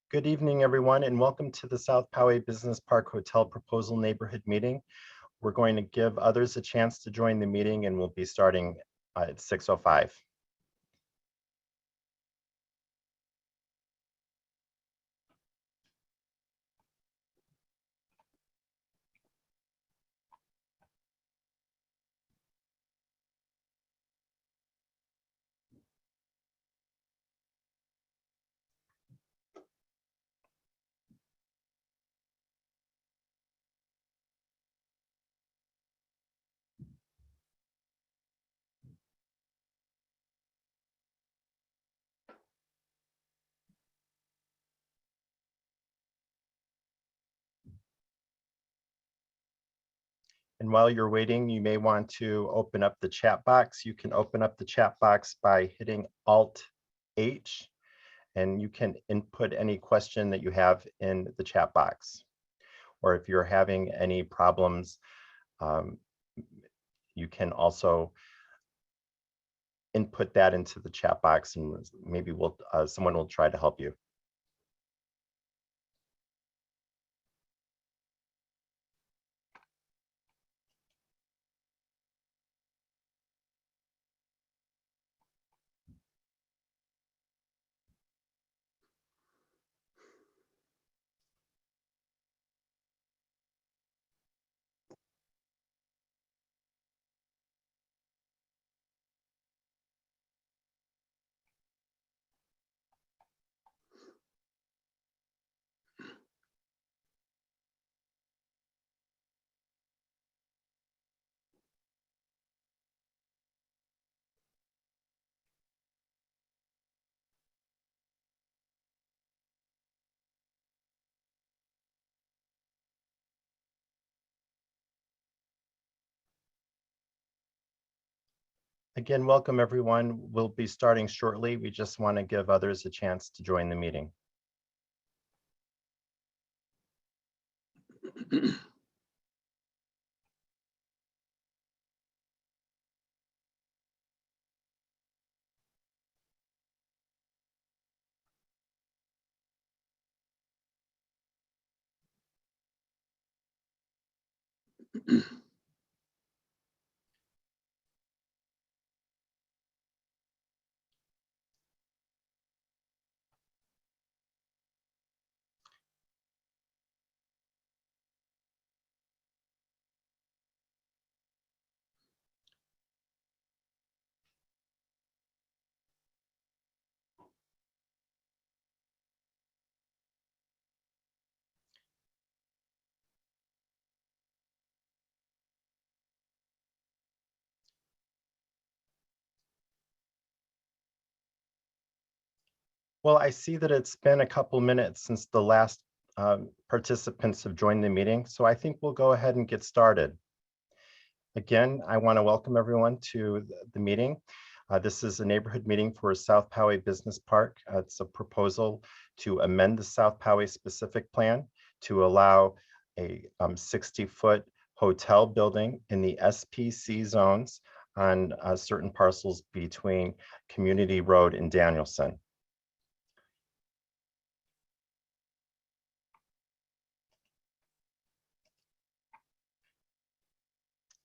Good evening, everyone, and welcome to the South Poway Business Park Hotel Proposal Neighborhood Meeting. We're going to give others a chance to join the meeting, and we'll be starting at 6:05. And while you're waiting, you may want to open up the chat box. You can open up the chat box by hitting Alt-H, and you can input any question that you have in the chat box. Or if you're having any problems, you can also input that into the chat box, and maybe someone will try to help you. Again, welcome everyone. We'll be starting shortly. We just want to give others a chance to join the meeting. Well, I see that it's been a couple minutes since the last participants have joined the meeting, so I think we'll go ahead and get started. Again, I want to welcome everyone to the meeting. This is a neighborhood meeting for South Poway Business Park. It's a proposal to amend the South Poway specific plan to allow a 60-foot hotel building in the SPC zones on certain parcels between Community Road and Danielson.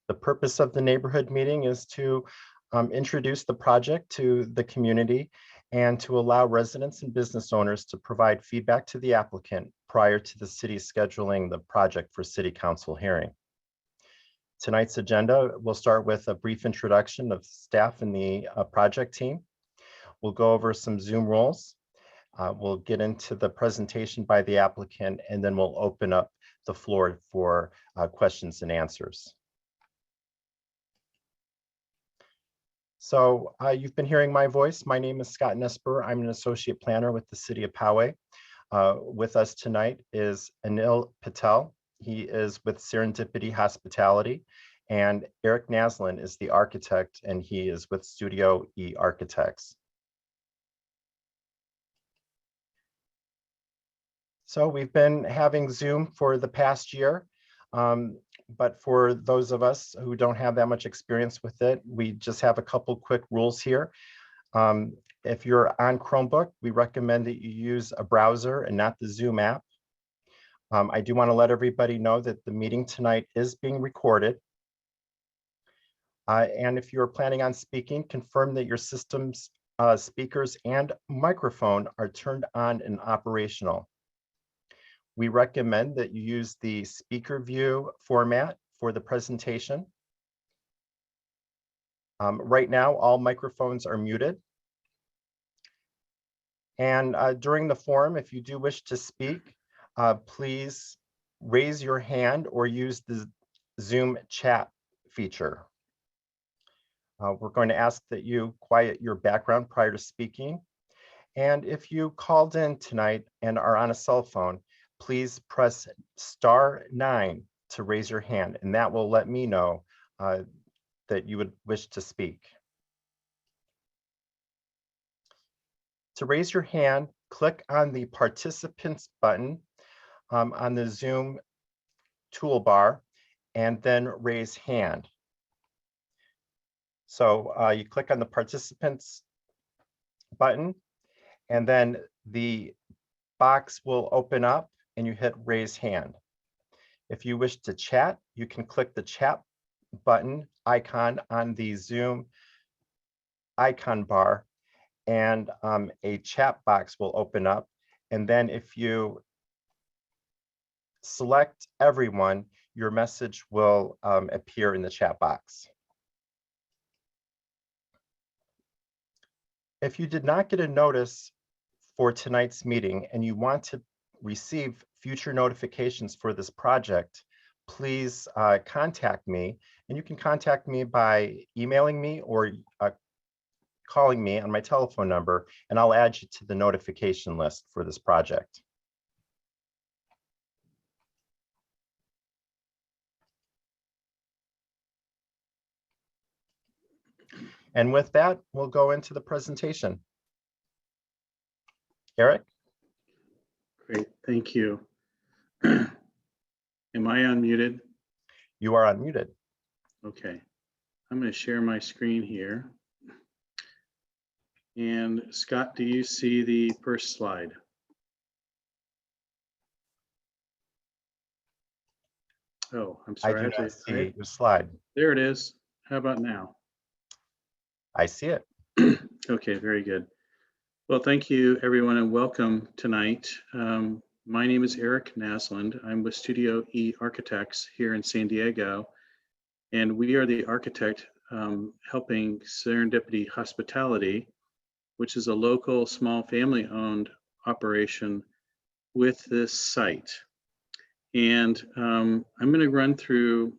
The purpose of the neighborhood meeting is to introduce the project to the community and to allow residents and business owners to provide feedback to the applicant prior to the city scheduling the project for city council hearing. Tonight's agenda, we'll start with a brief introduction of staff and the project team. We'll go over some Zoom rules. We'll get into the presentation by the applicant, and then we'll open up the floor for questions and answers. So you've been hearing my voice. My name is Scott Nesper. I'm an associate planner with the city of Poway. With us tonight is Anil Patel. He is with Serendipity Hospitality. And Eric Naslin is the architect, and he is with Studio E Architects. So we've been having Zoom for the past year. But for those of us who don't have that much experience with it, we just have a couple quick rules here. If you're on Chromebook, we recommend that you use a browser and not the Zoom app. I do want to let everybody know that the meeting tonight is being recorded. And if you're planning on speaking, confirm that your system's speakers and microphone are turned on and operational. We recommend that you use the speaker view format for the presentation. Right now, all microphones are muted. And during the forum, if you do wish to speak, please raise your hand or use the Zoom chat feature. We're going to ask that you quiet your background prior to speaking. And if you called in tonight and are on a cell phone, please press *9 to raise your hand, and that will let me know that you would wish to speak. To raise your hand, click on the participants button on the Zoom toolbar and then raise hand. So you click on the participants button and then the box will open up and you hit raise hand. If you wish to chat, you can click the chat button icon on the Zoom icon bar and a chat box will open up. And then if you select everyone, your message will appear in the chat box. If you did not get a notice for tonight's meeting and you want to receive future notifications for this project, please contact me. And you can contact me by emailing me or calling me on my telephone number, and I'll add you to the notification list for this project. And with that, we'll go into the presentation. Eric? Great, thank you. Am I unmuted? You are unmuted. Okay, I'm going to share my screen here. And Scott, do you see the first slide? Oh, I'm sorry. I do not see your slide. There it is. How about now? I see it. Okay, very good. Well, thank you, everyone, and welcome tonight. My name is Eric Naslund. I'm with Studio E Architects here in San Diego, and we are the architect helping Serendipity Hospitality, which is a local small family-owned operation, with this site. And I'm going to run through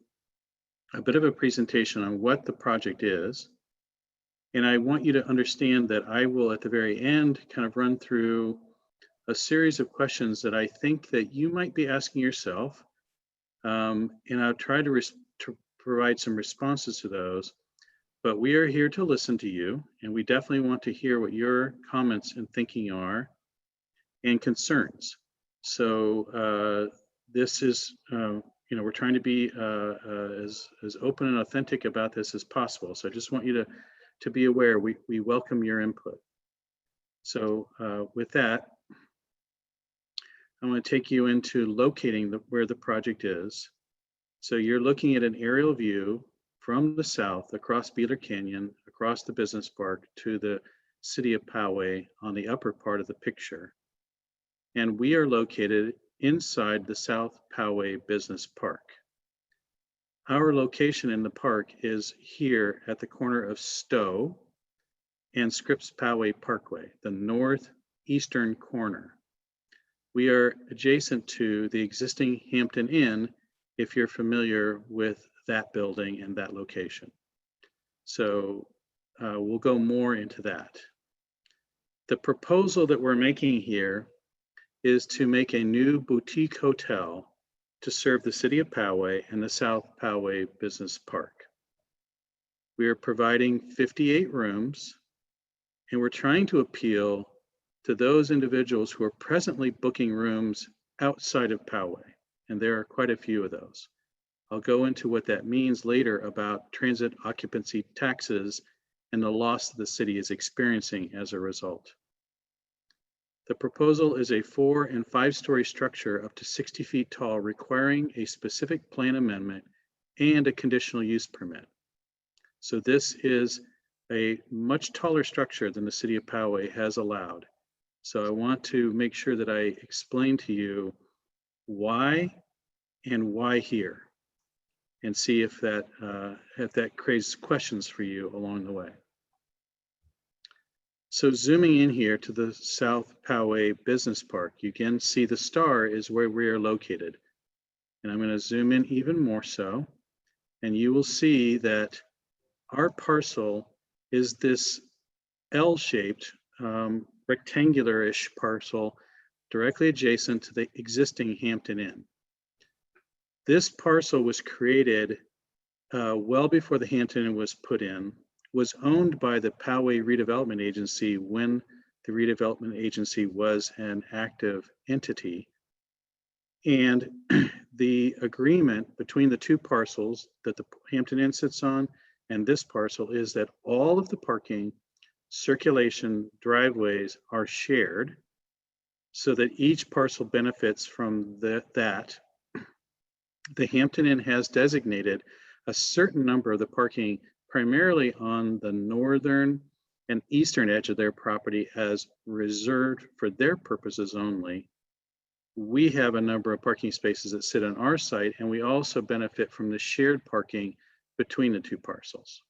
a bit of a presentation on what the project is. And I want you to understand that I will, at the very end, kind of run through a series of questions that I think that you might be asking yourself. And I'll try to provide some responses to those. But we are here to listen to you, and we definitely want to hear what your comments and thinking are and concerns. So this is, we're trying to be as open and authentic about this as possible. So I just want you to be aware, we welcome your input. So with that, I want to take you into locating where the project is. So you're looking at an aerial view from the south across Beeler Canyon, across the business park to the city of Poway on the upper part of the picture. And we are located inside the South Poway Business Park. Our location in the park is here at the corner of Stowe and Scripps Poway Parkway, the northeastern corner. We are adjacent to the existing Hampton Inn, if you're familiar with that building and that location. So we'll go more into that. The proposal that we're making here is to make a new boutique hotel to serve the city of Poway and the South Poway Business Park. We are providing 58 rooms, and we're trying to appeal to those individuals who are presently booking rooms outside of Poway, and there are quite a few of those. I'll go into what that means later about transit occupancy taxes and the loss that the city is experiencing as a result. The proposal is a 4- and 5-story structure up to 60 feet tall, requiring a specific plan amendment and a conditional use permit. So this is a much taller structure than the city of Poway has allowed. So I want to make sure that I explain to you why and why here, and see if that creates questions for you along the way. So zooming in here to the South Poway Business Park, you can see the star is where we are located. And I'm going to zoom in even more so, and you will see that our parcel is this L-shaped, rectangular-ish parcel directly adjacent to the existing Hampton Inn. This parcel was created well before the Hampton Inn was put in, was owned by the Poway Redevelopment Agency when the redevelopment agency was an active entity. And the agreement between the two parcels that the Hampton Inn sits on and this parcel is that all of the parking, circulation, driveways are shared so that each parcel benefits from that. The Hampton Inn has designated a certain number of the parking primarily on the northern and eastern edge of their property as reserved for their purposes only. We have a number of parking spaces that sit on our site, and we also benefit from the shared parking between the two parcels.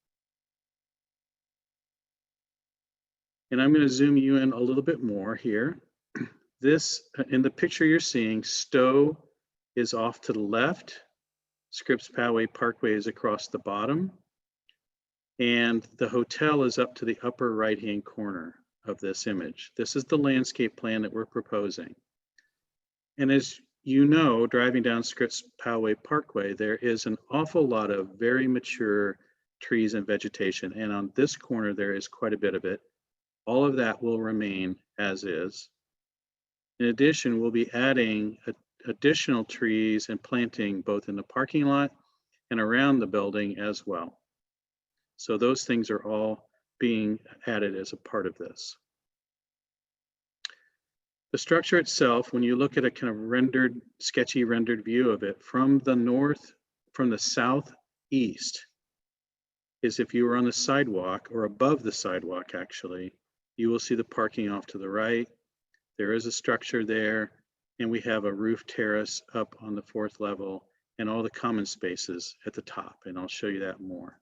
And I'm going to zoom you in a little bit more here. This, in the picture you're seeing, Stowe is off to the left. Scripps Poway Parkway is across the bottom. And the hotel is up to the upper right-hand corner of this image. This is the landscape plan that we're proposing. And as you know, driving down Scripps Poway Parkway, there is an awful lot of very mature trees and vegetation. And on this corner, there is quite a bit of it. All of that will remain as is. In addition, we'll be adding additional trees and planting both in the parking lot and around the building as well. So those things are all being added as a part of this. The structure itself, when you look at a kind of sketchy rendered view of it from the southeast, is if you were on the sidewalk or above the sidewalk, actually, you will see the parking off to the right. There is a structure there, and we have a roof terrace up on the 4th level and all the common spaces at the top, and I'll show you that more.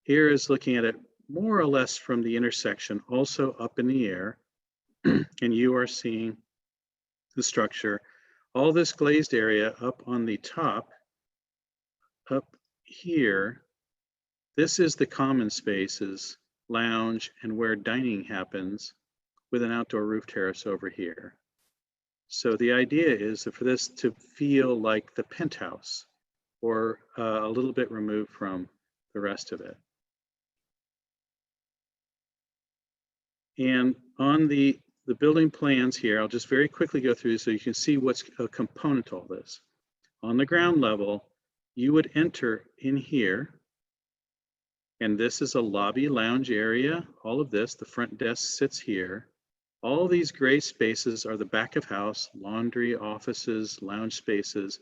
Here is looking at it more or less from the intersection, also up in the air, and you are seeing the structure. All this glazed area up on the top, up here, this is the common spaces, lounge, and where dining happens with an outdoor roof terrace over here. So the idea is for this to feel like the penthouse or a little bit removed from the rest of it. And on the building plans here, I'll just very quickly go through so you can see what's a component to all this. On the ground level, you would enter in here, and this is a lobby lounge area. All of this, the front desk sits here. All these gray spaces are the back of house, laundry, offices, lounge spaces,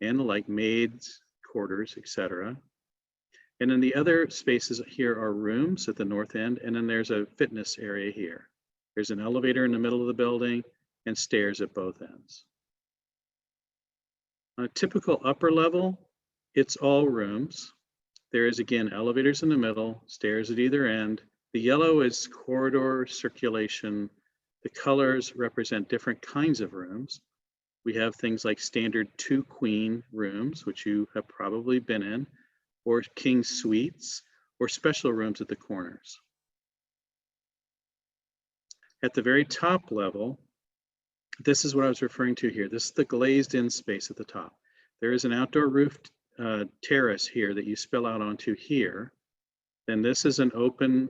and like maids, quarters, etc. And then the other spaces here are rooms at the north end, and then there's a fitness area here. There's an elevator in the middle of the building and stairs at both ends. On a typical upper level, it's all rooms. There is, again, elevators in the middle, stairs at either end. The yellow is corridor circulation. The colors represent different kinds of rooms. We have things like standard 2-queen rooms, which you have probably been in, or king suites, or special rooms at the corners. At the very top level, this is what I was referring to here. This is the glazed in space at the top. There is an outdoor roof terrace here that you spill out onto here. Then this is an open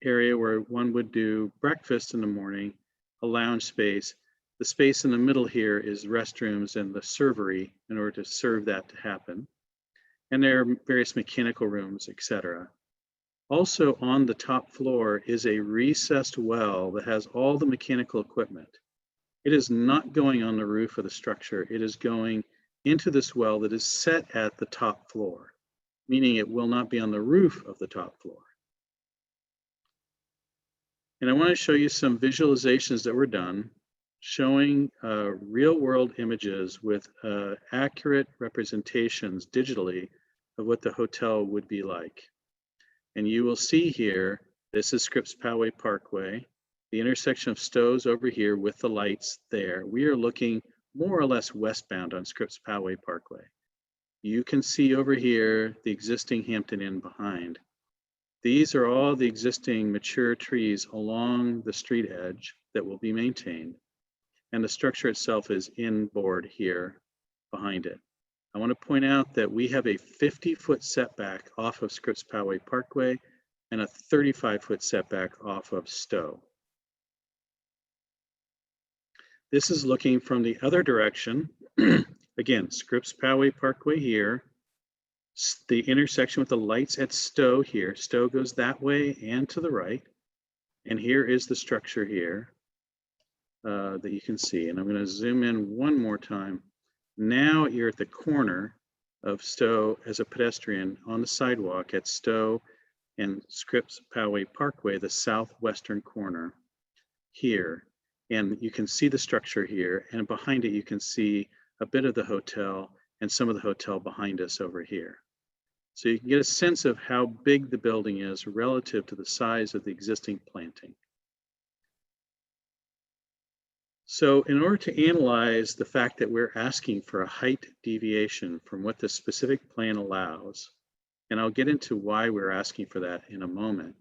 area where one would do breakfast in the morning, a lounge space. The space in the middle here is restrooms and the servery in order to serve that to happen. And there are various mechanical rooms, etc. Also on the top floor is a recessed well that has all the mechanical equipment. It is not going on the roof of the structure. It is going into this well that is set at the top floor, meaning it will not be on the roof of the top floor. And I want to show you some visualizations that were done showing real world images with accurate representations digitally of what the hotel would be like. And you will see here, this is Scripps Poway Parkway, the intersection of Stowe's over here with the lights there. We are looking more or less westbound on Scripps Poway Parkway. You can see over here the existing Hampton Inn behind. These are all the existing mature trees along the street edge that will be maintained. And the structure itself is inboard here behind it. I want to point out that we have a 50-foot setback off of Scripps Poway Parkway and a 35-foot setback off of Stowe. This is looking from the other direction. Again, Scripps Poway Parkway here, the intersection with the lights at Stowe here. Stowe goes that way and to the right. And here is the structure here that you can see. And I'm going to zoom in one more time. Now you're at the corner of Stowe as a pedestrian on the sidewalk at Stowe and Scripps Poway Parkway, the southwestern corner here. And you can see the structure here, and behind it you can see a bit of the hotel and some of the hotel behind us over here. So you can get a sense of how big the building is relative to the size of the existing planting. So in order to analyze the fact that we're asking for a height deviation from what the specific plan allows, and I'll get into why we're asking for that in a moment,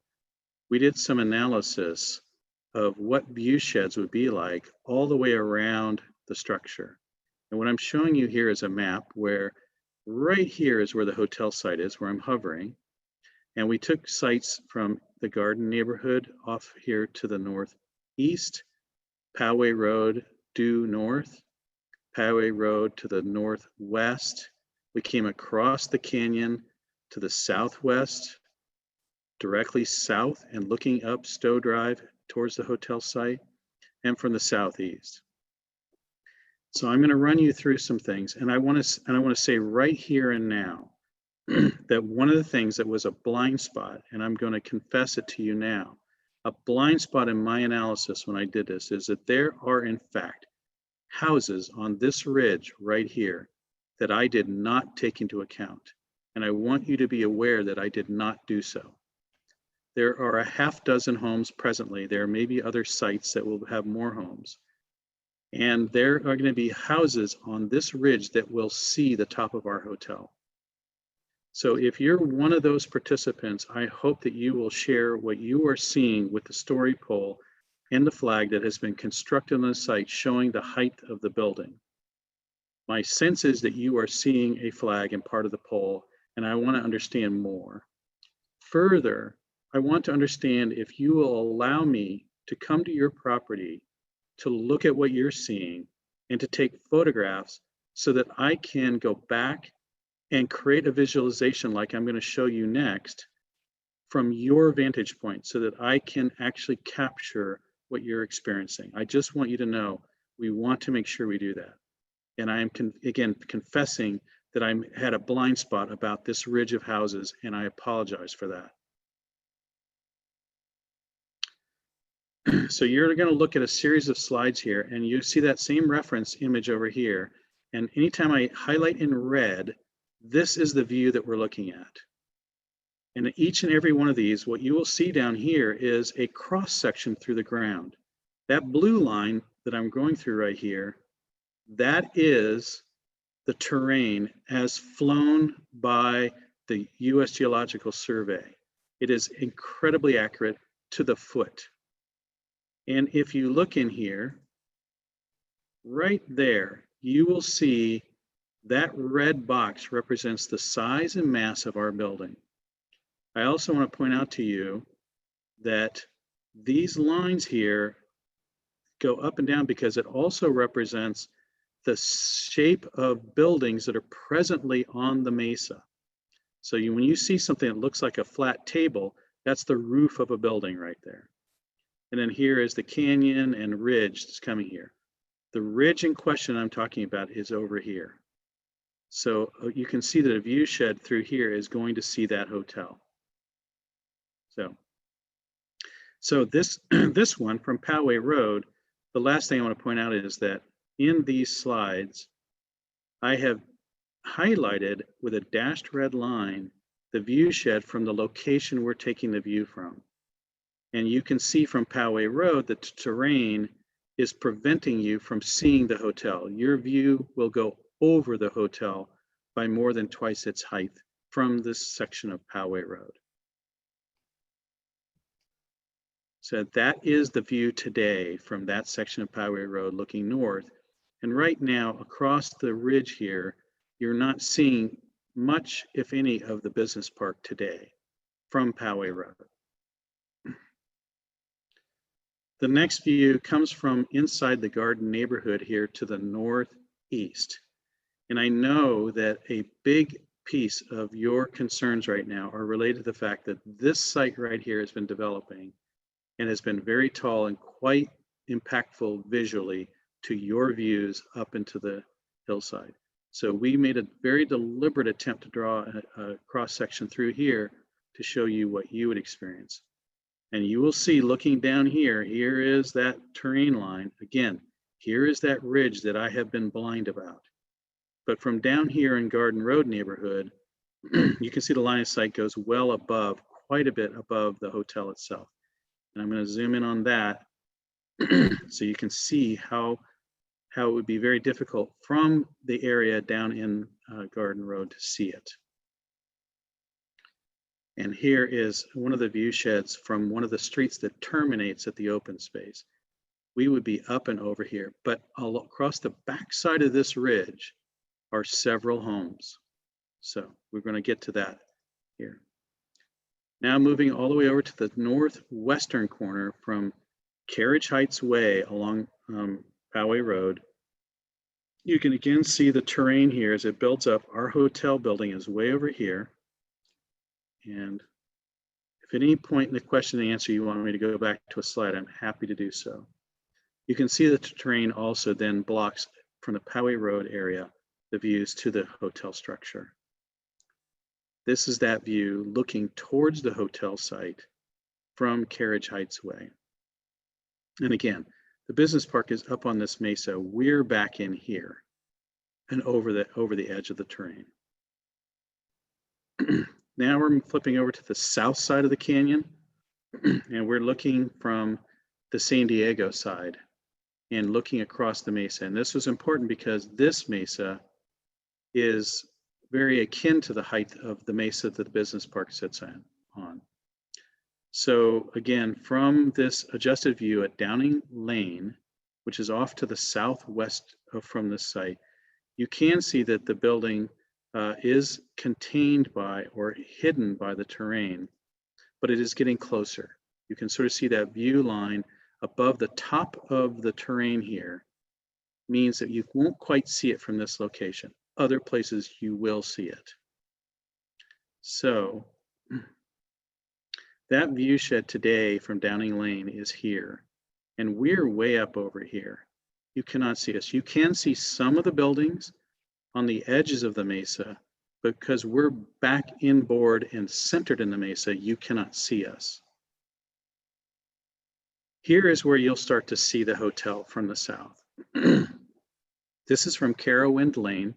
we did some analysis of what view sheds would be like all the way around the structure. And what I'm showing you here is a map where right here is where the hotel site is, where I'm hovering. And we took sites from the Garden neighborhood off here to the northeast, Poway Road due north, Poway Road to the northwest. We came across the canyon to the southwest, directly south and looking up Stowe Drive towards the hotel site, and from the southeast. So I'm going to run you through some things, and I want to say right here and now that one of the things that was a blind spot, and I'm going to confess it to you now, a blind spot in my analysis when I did this is that there are in fact houses on this ridge right here that I did not take into account. And I want you to be aware that I did not do so. There are a half dozen homes presently. There may be other sites that will have more homes. And there are going to be houses on this ridge that will see the top of our hotel. So if you're one of those participants, I hope that you will share what you are seeing with the story pole and the flag that has been constructed on the site showing the height of the building. My sense is that you are seeing a flag and part of the pole, and I want to understand more. Further, I want to understand if you will allow me to come to your property to look at what you're seeing and to take photographs so that I can go back and create a visualization like I'm going to show you next from your vantage point so that I can actually capture what you're experiencing. I just want you to know we want to make sure we do that. And I am, again, confessing that I had a blind spot about this ridge of houses, and I apologize for that. So you're going to look at a series of slides here, and you see that same reference image over here. And anytime I highlight in red, this is the view that we're looking at. And each and every one of these, what you will see down here is a cross section through the ground. That blue line that I'm going through right here, that is the terrain as flown by the U.S. Geological Survey. It is incredibly accurate to the foot. And if you look in here, right there, you will see that red box represents the size and mass of our building. I also want to point out to you that these lines here go up and down because it also represents the shape of buildings that are presently on the mesa. So when you see something that looks like a flat table, That's the roof of a building right there. And then here is the canyon and ridge that's coming here. The ridge in question I'm talking about is over here. So you can see that a view shed through here is going to see that hotel. So this, this one from Poway Road, the last thing I want to point out is that in these slides, I have highlighted with a dashed red line the view shed from the location we're taking the view from. And you can see from Poway Road that the terrain is preventing you from seeing the hotel. Your view will go over the hotel by more than twice its height from this section of Poway Road. So that is the view today from that section of Poway Road looking north. And right now across the ridge here, you're not seeing much, if any, of the business park today from Poway Road. The next view comes from inside the garden neighborhood here to the northeast. And I know that a big piece of your concerns right now are related to the fact that this site right here has been developing and has been very tall and quite impactful visually to your views up into the hillside. So we made a very deliberate attempt to draw a cross section through here to show you what you would experience. And you will see looking down here, here is that terrain line. Again, here is that ridge that I have been blind about. But from down here in Garden Road neighborhood, you can see the line of sight goes well above, quite a bit above the hotel itself. And I'm going to zoom in on that so you can see how it would be very difficult from the area down in Garden Road to see it. And here is one of the view sheds from one of the streets that terminates at the open space. We would be up and over here, but across the backside of this ridge are several homes. So we're going to get to that here. Now moving all the way over to the northwestern corner from Carriage Heights Way along Poway Road, you can again see the terrain here as it builds up. Our hotel building is way over here. And if at any point in the question and answer you want me to go back to a slide, I'm happy to do so. You can see that the terrain also then blocks from the Poway Road area the views to the hotel structure. This is that view looking towards the hotel site from Carriage Heights Way. And again, the business park is up on this mesa. We're back in here and over the edge of the terrain. Now we're flipping over to the south side of the canyon, and we're looking from the San Diego side and looking across the mesa. And this was important because this mesa is very akin to the height of the mesa that the business park sits on. So again, from this adjusted view at Downing Lane, which is off to the southwest from this site, you can see that the building is contained by or hidden by the terrain, but it is getting closer. You can sort of see that view line above the top of the terrain here means that you won't quite see it from this location. Other places you will see it. So that view shed today from Downing Lane is here, and we're way up over here. You cannot see us. You can see some of the buildings on the edges of the mesa, but because we're back inboard and centered in the mesa, you cannot see us. Here is where you'll start to see the hotel from the south. This is from Carowinds Lane,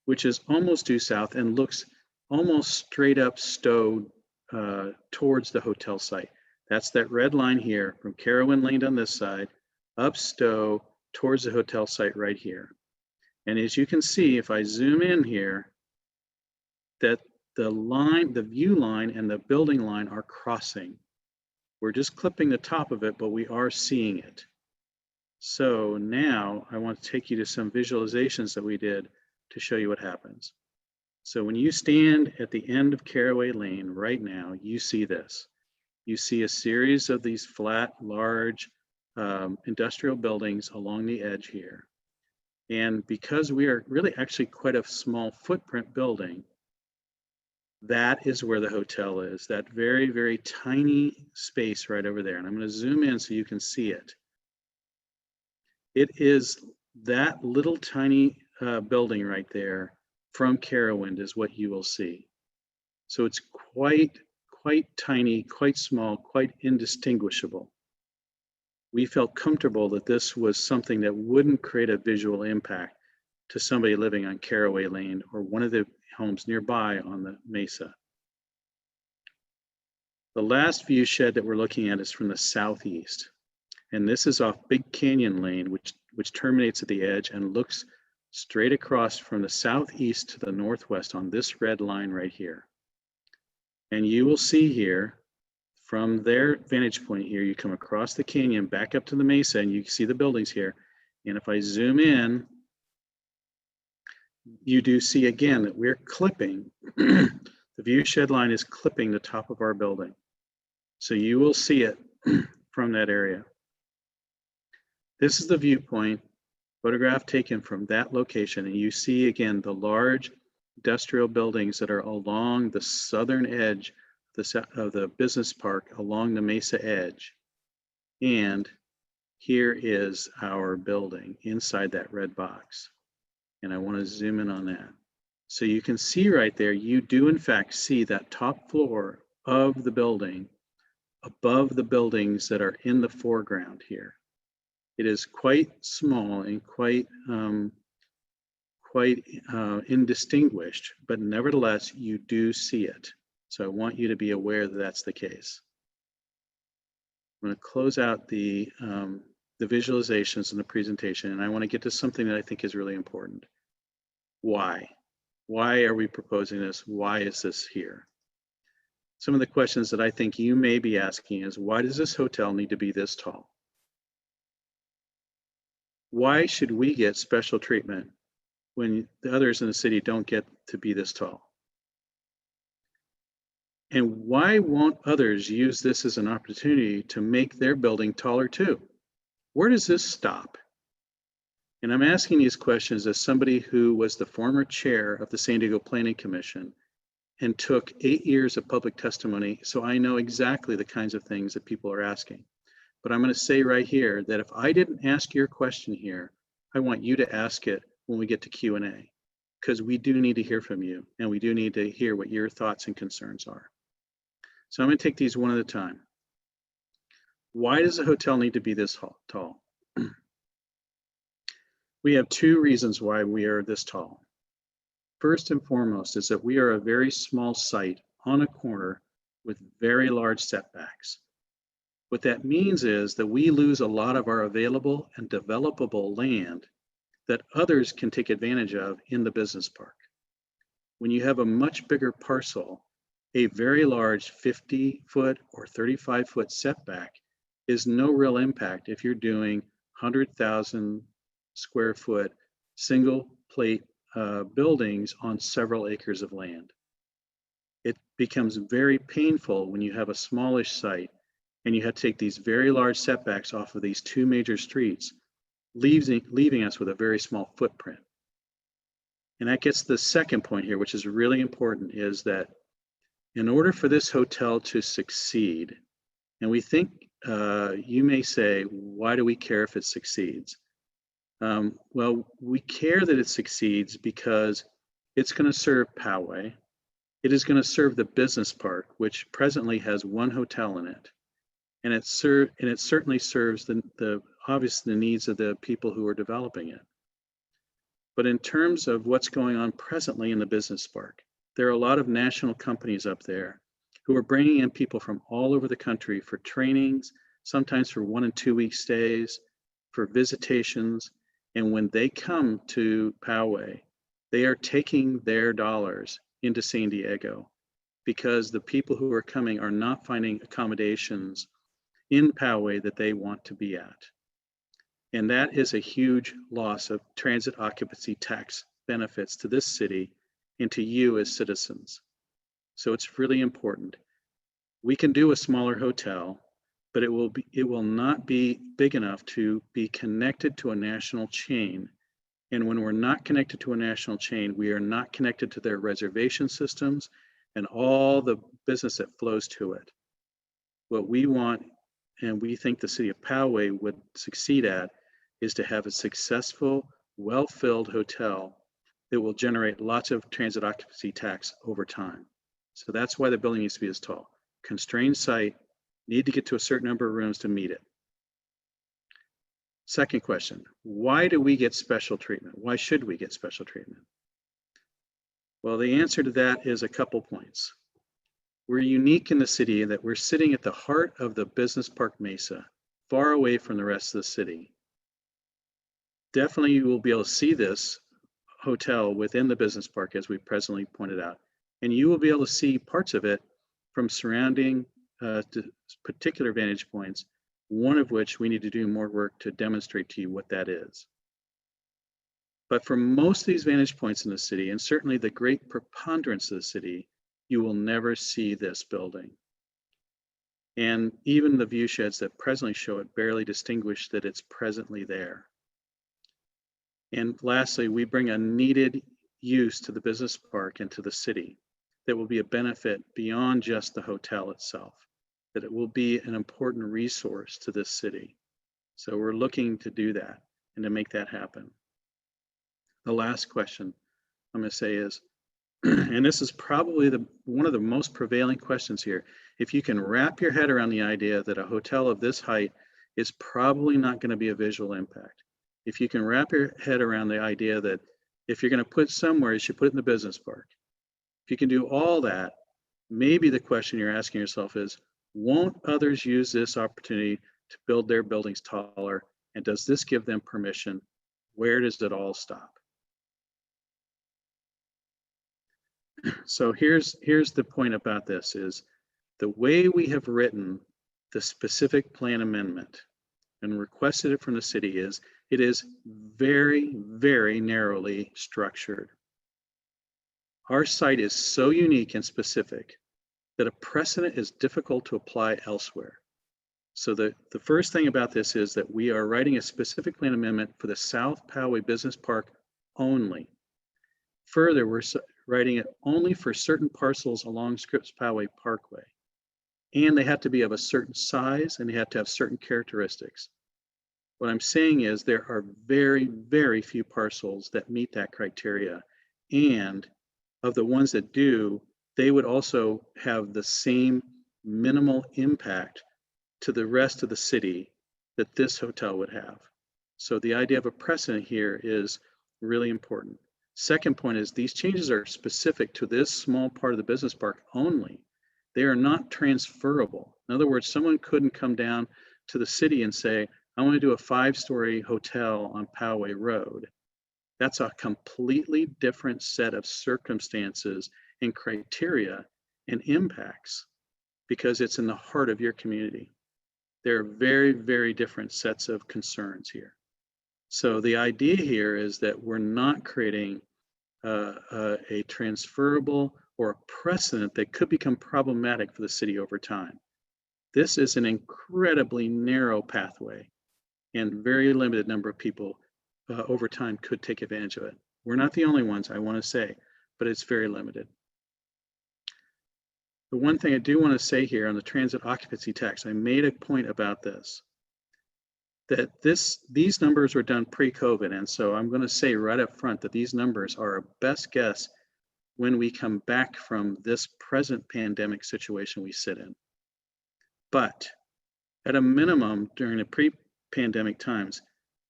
which is almost due south and looks almost straight up Stowe towards the hotel site. That's that red line here from Carowinds Lane on this side, up Stowe towards the hotel site right here. And as you can see, if I zoom in here, that the view line and the building line are crossing. We're just clipping the top of it, but we are seeing it. So now I want to take you to some visualizations that we did to show you what happens. So when you stand at the end of Caraway Lane right now, you see this. You see a series of these flat, large industrial buildings along the edge here. And because we are really actually quite a small footprint building, That is where the hotel is, that very, very tiny space right over there. And I'm going to zoom in so you can see it. It is that little tiny building right there from Carowinds is what you will see. So it's quite tiny, quite small, quite indistinguishable. We felt comfortable that this was something that wouldn't create a visual impact to somebody living on Caraway Lane or one of the homes nearby on the mesa. The last view shed that we're looking at is from the southeast. And this is off Big Canyon Lane, which terminates at the edge and looks straight across from the southeast to the northwest on this red line right here. And you will see here, from their vantage point here, you come across the canyon, back up to the mesa, and you see the buildings here. And if I zoom in, you do see again that we're clipping, the view shed line is clipping the top of our building. So you will see it from that area. This is the viewpoint photograph taken from that location, and you see again the large industrial buildings that are along the southern edge of the business park along the mesa edge. And here is our building inside that red box. And I want to zoom in on that. So you can see right there, you do in fact see that top floor of the building above the buildings that are in the foreground here. It is quite small and quite indistinguished, but nevertheless, you do see it. So I want you to be aware that that's the case. I'm going to close out the visualizations and the presentation, and I want to get to something that I think is really important. Why? Why are we proposing this? Why is this here? Some of the questions that I think you may be asking is, why does this hotel need to be this tall? Why should we get special treatment when the others in the city don't get to be this tall? And why won't others use this as an opportunity to make their building taller too? Where does this stop? And I'm asking these questions as somebody who was the former chair of the San Diego Planning Commission and took 8 years of public testimony, so I know exactly the kinds of things that people are asking. But I'm going to say right here that if I didn't ask your question here, I want you to ask it when we get to Q&A, because we do need to hear from you, and we do need to hear what your thoughts and concerns are. So I'm going to take these one at a time. Why does a hotel need to be this tall? We have two reasons why we are this tall. First and foremost is that we are a very small site on a corner with very large setbacks. What that means is that we lose a lot of our available and developable land that others can take advantage of in the business park. When you have a much bigger parcel, a very large 50-foot or 35-foot setback is no real impact if you're doing 100,000 square foot single plate buildings on several acres of land. It becomes very painful when you have a smallish site and you have to take these very large setbacks off of these two major streets, leaving us with a very small footprint. And that gets to the second point here, which is really important, is that in order for this hotel to succeed, and we think you may say, why do we care if it succeeds? Well, we care that it succeeds because it's going to serve Poway. It is going to serve the business park, which presently has one hotel in it. And it certainly serves the needs of the people who are developing it. But in terms of what's going on presently in the business park, there are a lot of national companies up there who are bringing in people from all over the country for trainings, sometimes for 1 and 2 week stays, for visitations. And when they come to Poway, they are taking their dollars into San Diego because the people who are coming are not finding accommodations in Poway that they want to be at. And that is a huge loss of transit occupancy tax benefits to this city and to you as citizens. So it's really important. We can do a smaller hotel, but it will not be big enough to be connected to a national chain. And when we're not connected to a national chain, we are not connected to their reservation systems, and all the business that flows to it. What we want, and we think the city of Poway would succeed at, is to have a successful, well-filled hotel that will generate lots of transit occupancy tax over time. So that's why the building needs to be as tall. Constrained site, need to get to a certain number of rooms to meet it. Second question, why do we get special treatment? Why should we get special treatment? Well, the answer to that is a couple points. We're unique in the city in that we're sitting at the heart of the business park Mesa, far away from the rest of the city. Definitely you will be able to see this hotel within the business park, as we presently pointed out, and you will be able to see parts of it from surrounding particular vantage points, one of which we need to do more work to demonstrate to you what that is. But for most of these vantage points in the city, and certainly the great preponderance of the city, you will never see this building. And even the view sheds that presently show it barely distinguish that it's presently there. And lastly, we bring a needed use to the business park and to the city that will be a benefit beyond just the hotel itself, that it will be an important resource to this city. So we're looking to do that and to make that happen. The last question I'm going to say is, and this is probably one of the most prevailing questions here, if you can wrap your head around the idea that a hotel of this height is probably not going to be a visual impact. If you can wrap your head around the idea that if you're going to put somewhere, you should put it in the business park. If you can do all that, maybe the question you're asking yourself is, won't others use this opportunity to build their buildings taller? And does this give them permission? Where does it all stop? So here's the point about this is the way we have written the specific plan amendment and requested it from the city is it is very, very narrowly structured. Our site is so unique and specific that a precedent is difficult to apply elsewhere. So the first thing about this is that we are writing a specific plan amendment for the South Poway Business Park only. Further, we're writing it only for certain parcels along Scripps Poway Parkway. And they have to be of a certain size and they have to have certain characteristics. What I'm saying is there are very, very few parcels that meet that criteria. And of the ones that do, they would also have the same minimal impact to the rest of the city that this hotel would have. So the idea of a precedent here is really important. Second point is these changes are specific to this small part of the business park only. They are not transferable. In other words, someone couldn't come down to the city and say, I want to do a 5-story hotel on Poway Road. That's a completely different set of circumstances and criteria and impacts because it's in the heart of your community. There are very, very different sets of concerns here. So the idea here is that we're not creating a transferable or a precedent that could become problematic for the city over time. This is an incredibly narrow pathway and very limited number of people over time could take advantage of it. We're not the only ones, I want to say, but it's very limited. The one thing I do want to say here on the transit occupancy tax, I made a point about this, that these numbers were done pre-COVID. And so I'm going to say right up front that these numbers are our best guess when we come back from this present pandemic situation we sit in. But at a minimum, during the pre-pandemic times,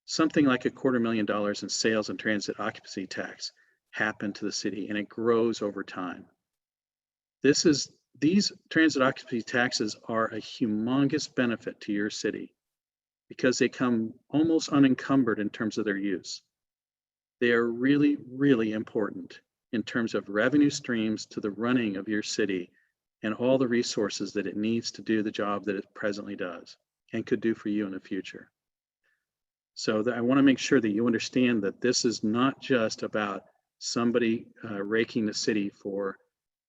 something like $250,000 in sales and transit occupancy tax happened to the city, and it grows over time. These transit occupancy taxes are a humongous benefit to your city because they come almost unencumbered in terms of their use. They are really, really important in terms of revenue streams to the running of your city and all the resources that it needs to do the job that it presently does and could do for you in the future. So I want to make sure that you understand that this is not just about somebody raking the city for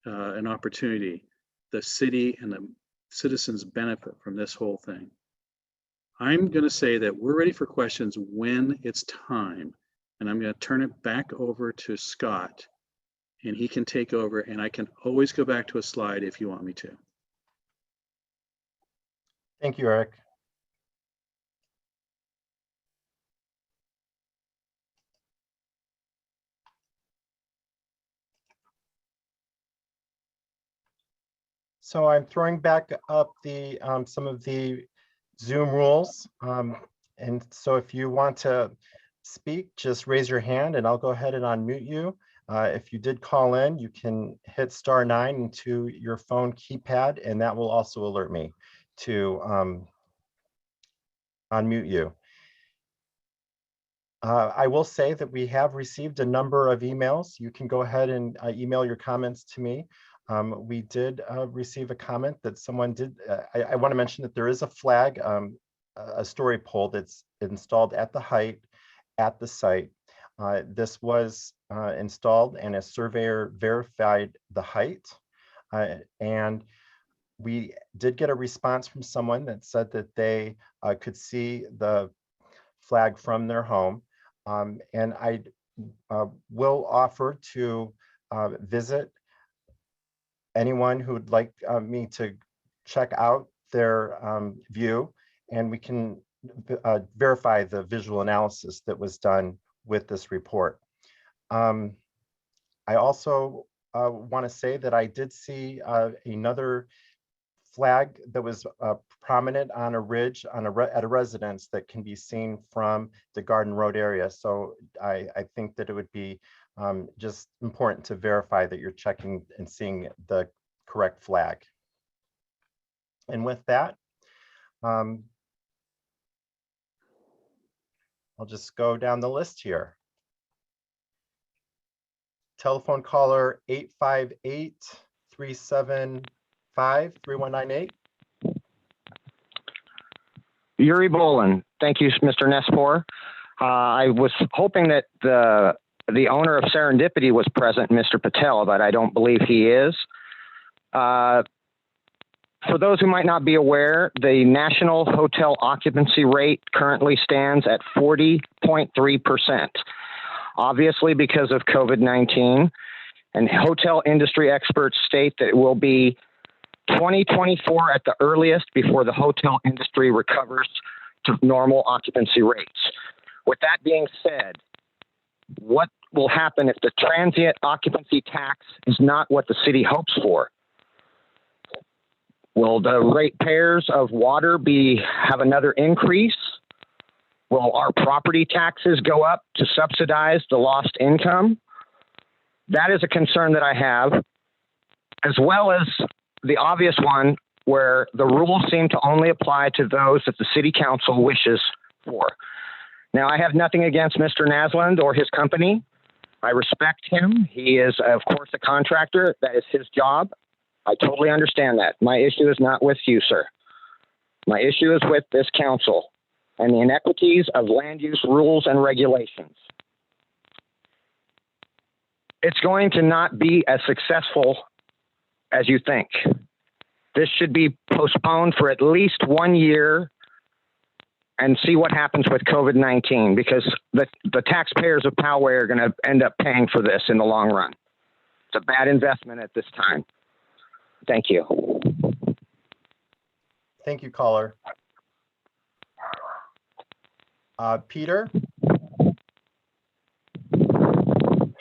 an opportunity. The city and the citizens benefit from this whole thing. I'm going to say that we're ready for questions when it's time, and I'm going to turn it back over to Scott and he can take over, and I can always go back to a slide if you want me to. Thank you, Eric. So I'm throwing back up the some of the Zoom rules. And so if you want to speak, just raise your hand and I'll go ahead and unmute you. If you did call in, you can hit *9 into your phone keypad, and that will also alert me to unmute you. I will say that we have received a number of emails. You can go ahead and email your comments to me. We did receive a comment that someone did. I want to mention that there is a flag, a story pole that's installed at the height at the site. This was installed and a surveyor verified the height. And we did get a response from someone that said that they could see the flag from their home. And I will offer to visit anyone who would like me to check out their view, and we can verify the visual analysis that was done with this report. I also want to say that I did see another flag that was prominent on a ridge at a residence that can be seen from the Garden Road area. So I think that it would be just important to verify that you're checking and seeing the correct flag. And with that, I'll just go down the list here. Telephone caller 858-375-3198. Yuri Bolin. Thank you, Mr. Nespor. I was hoping that the owner of Serendipity was present, Mr. Patel, but I don't believe he is. For those who might not be aware, the national hotel occupancy rate currently stands at 40.3%. Obviously, because of COVID-19, and hotel industry experts state that it will be 2024 at the earliest before the hotel industry recovers to normal occupancy rates. With that being said, what will happen if the transient occupancy tax is not what the city hopes for? Will the ratepayers of water have another increase? Will our property taxes go up to subsidize the lost income? That is a concern that I have, as well as the obvious one where the rules seem to only apply to those that the city council wishes for. Now, I have nothing against Mr. Naslund or his company. I respect him. He is, of course, a contractor. That is his job. I totally understand that. My issue is not with you, sir. My issue is with this council and the inequities of land use rules and regulations. It's going to not be as successful as you think. This should be postponed for at least 1 year and see what happens with COVID-19, because the taxpayers of Poway are going to end up paying for this in the long run. It's a bad investment at this time. Thank you. Thank you, caller. Peter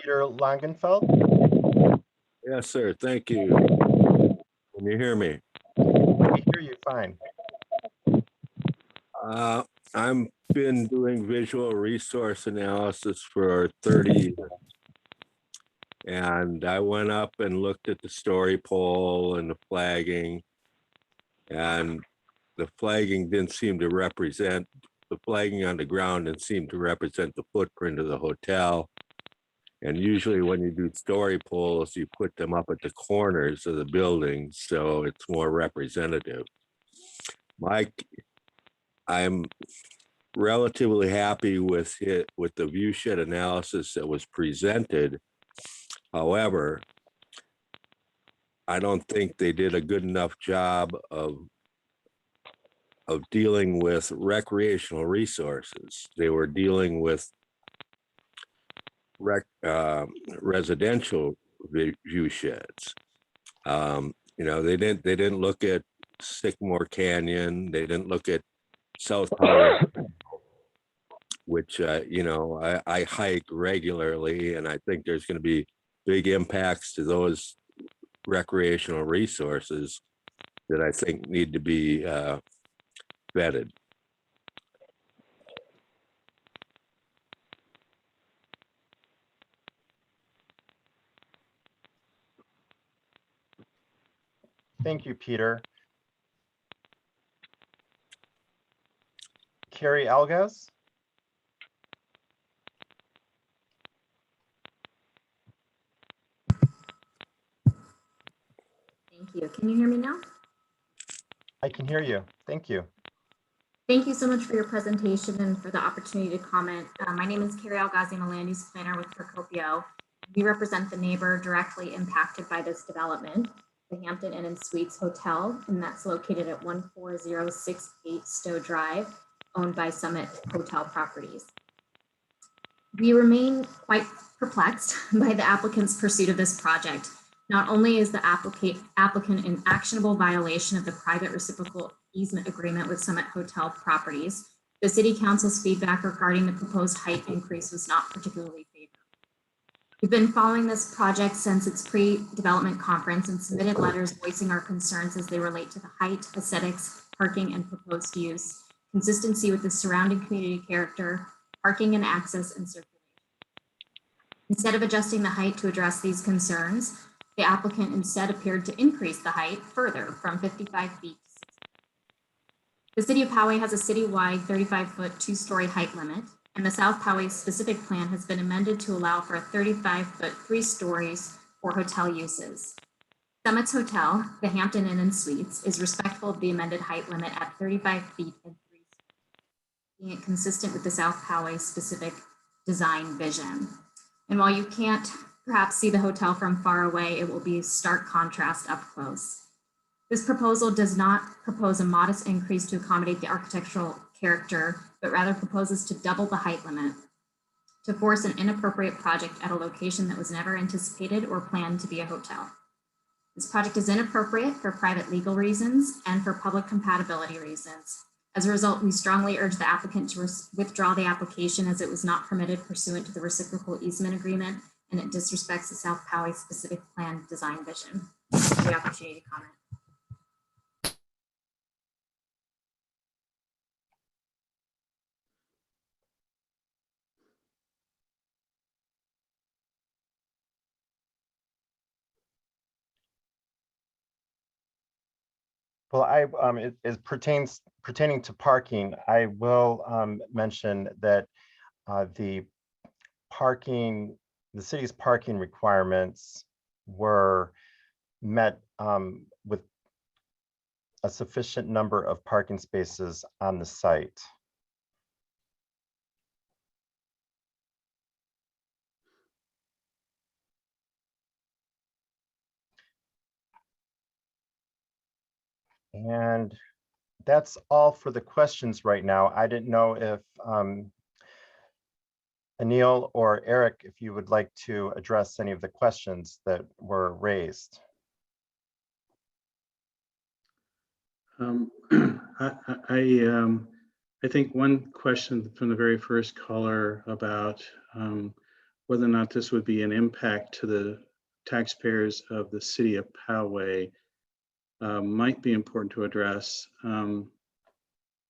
Langenfeld. Yes, sir. Thank you. Can you hear me? We hear you fine. I've been doing visual resource analysis for 30 years. And I went up and looked at the story pole and the flagging. And the flagging didn't seem to represent, the flagging on the ground didn't seem to represent the footprint of the hotel. And usually when you do story poles, you put them up at the corners of the building, so it's more representative. I'm relatively happy with the view shed analysis that was presented. However, I don't think they did a good enough job of dealing with recreational resources. They were dealing with residential view sheds. You know, they didn't look at Sycamore Canyon. They didn't look at South Poway, which, you know, I hike regularly, and I think there's going to be big impacts to those recreational resources that I think need to be vetted. Thank you, Peter. Carey Algaze? Thank you. Can you hear me now? I can hear you. Thank you. Thank you so much for your presentation and for the opportunity to comment. My name is Carey Algaze. I'm a land use planner with Procopio. We represent the neighbor directly impacted by this development, the Hampton Inn and Suites Hotel, and that's located at 14068 Stowe Drive, owned by Summit Hotel Properties. We remain quite perplexed by the applicant's pursuit of this project. Not only is the applicant in actionable violation of the private reciprocal easement agreement with Summit Hotel Properties, the City Council's feedback regarding the proposed height increase was not particularly favorable. We've been following this project since its pre-development conference and submitted letters voicing our concerns as they relate to the height, aesthetics, parking, and proposed use, consistency with the surrounding community character, parking and access, and circulation. Instead of adjusting the height to address these concerns, the applicant instead appeared to increase the height further from 55 feet to 60. The City of Poway has a citywide 35-foot two-story height limit, and the South Poway specific plan has been amended to allow for a 35-foot 3 stories for hotel uses. Summit's Hotel, the Hampton Inn and Suites, is respectful of the amended height limit at 35 feet and 3 stories, being consistent with the South Poway specific design vision. And while you can't perhaps see the hotel from far away, it will be a stark contrast up close. This proposal does not propose a modest increase to accommodate the architectural character, but rather proposes to double the height limit to force an inappropriate project at a location that was never anticipated or planned to be a hotel. This project is inappropriate for private legal reasons and for public compatibility reasons. As a result, we strongly urge the applicant to withdraw the application as it was not permitted pursuant to the reciprocal easement agreement, and it disrespects the South Poway specific plan design vision. Thank you for the opportunity to comment. Well, it is pertaining to parking. I will mention that the city's parking requirements were met with a sufficient number of parking spaces on the site. And that's all for the questions right now. I didn't know if Anil or Eric, if you would like to address any of the questions that were raised. I think one question from the very first caller about whether or not this would be an impact to the taxpayers of the City of Poway might be important to address.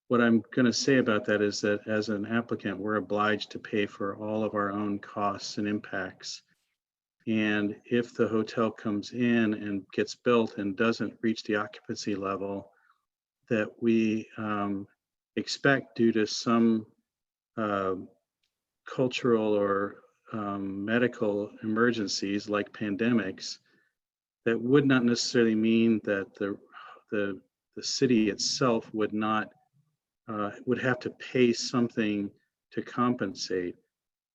What I'm going to say about that is that as an applicant, we're obliged to pay for all of our own costs and impacts. And if the hotel comes in and gets built and doesn't reach the occupancy level that we expect due to some cultural or medical emergencies like pandemics, that would not necessarily mean that the city itself would not would have to pay something to compensate.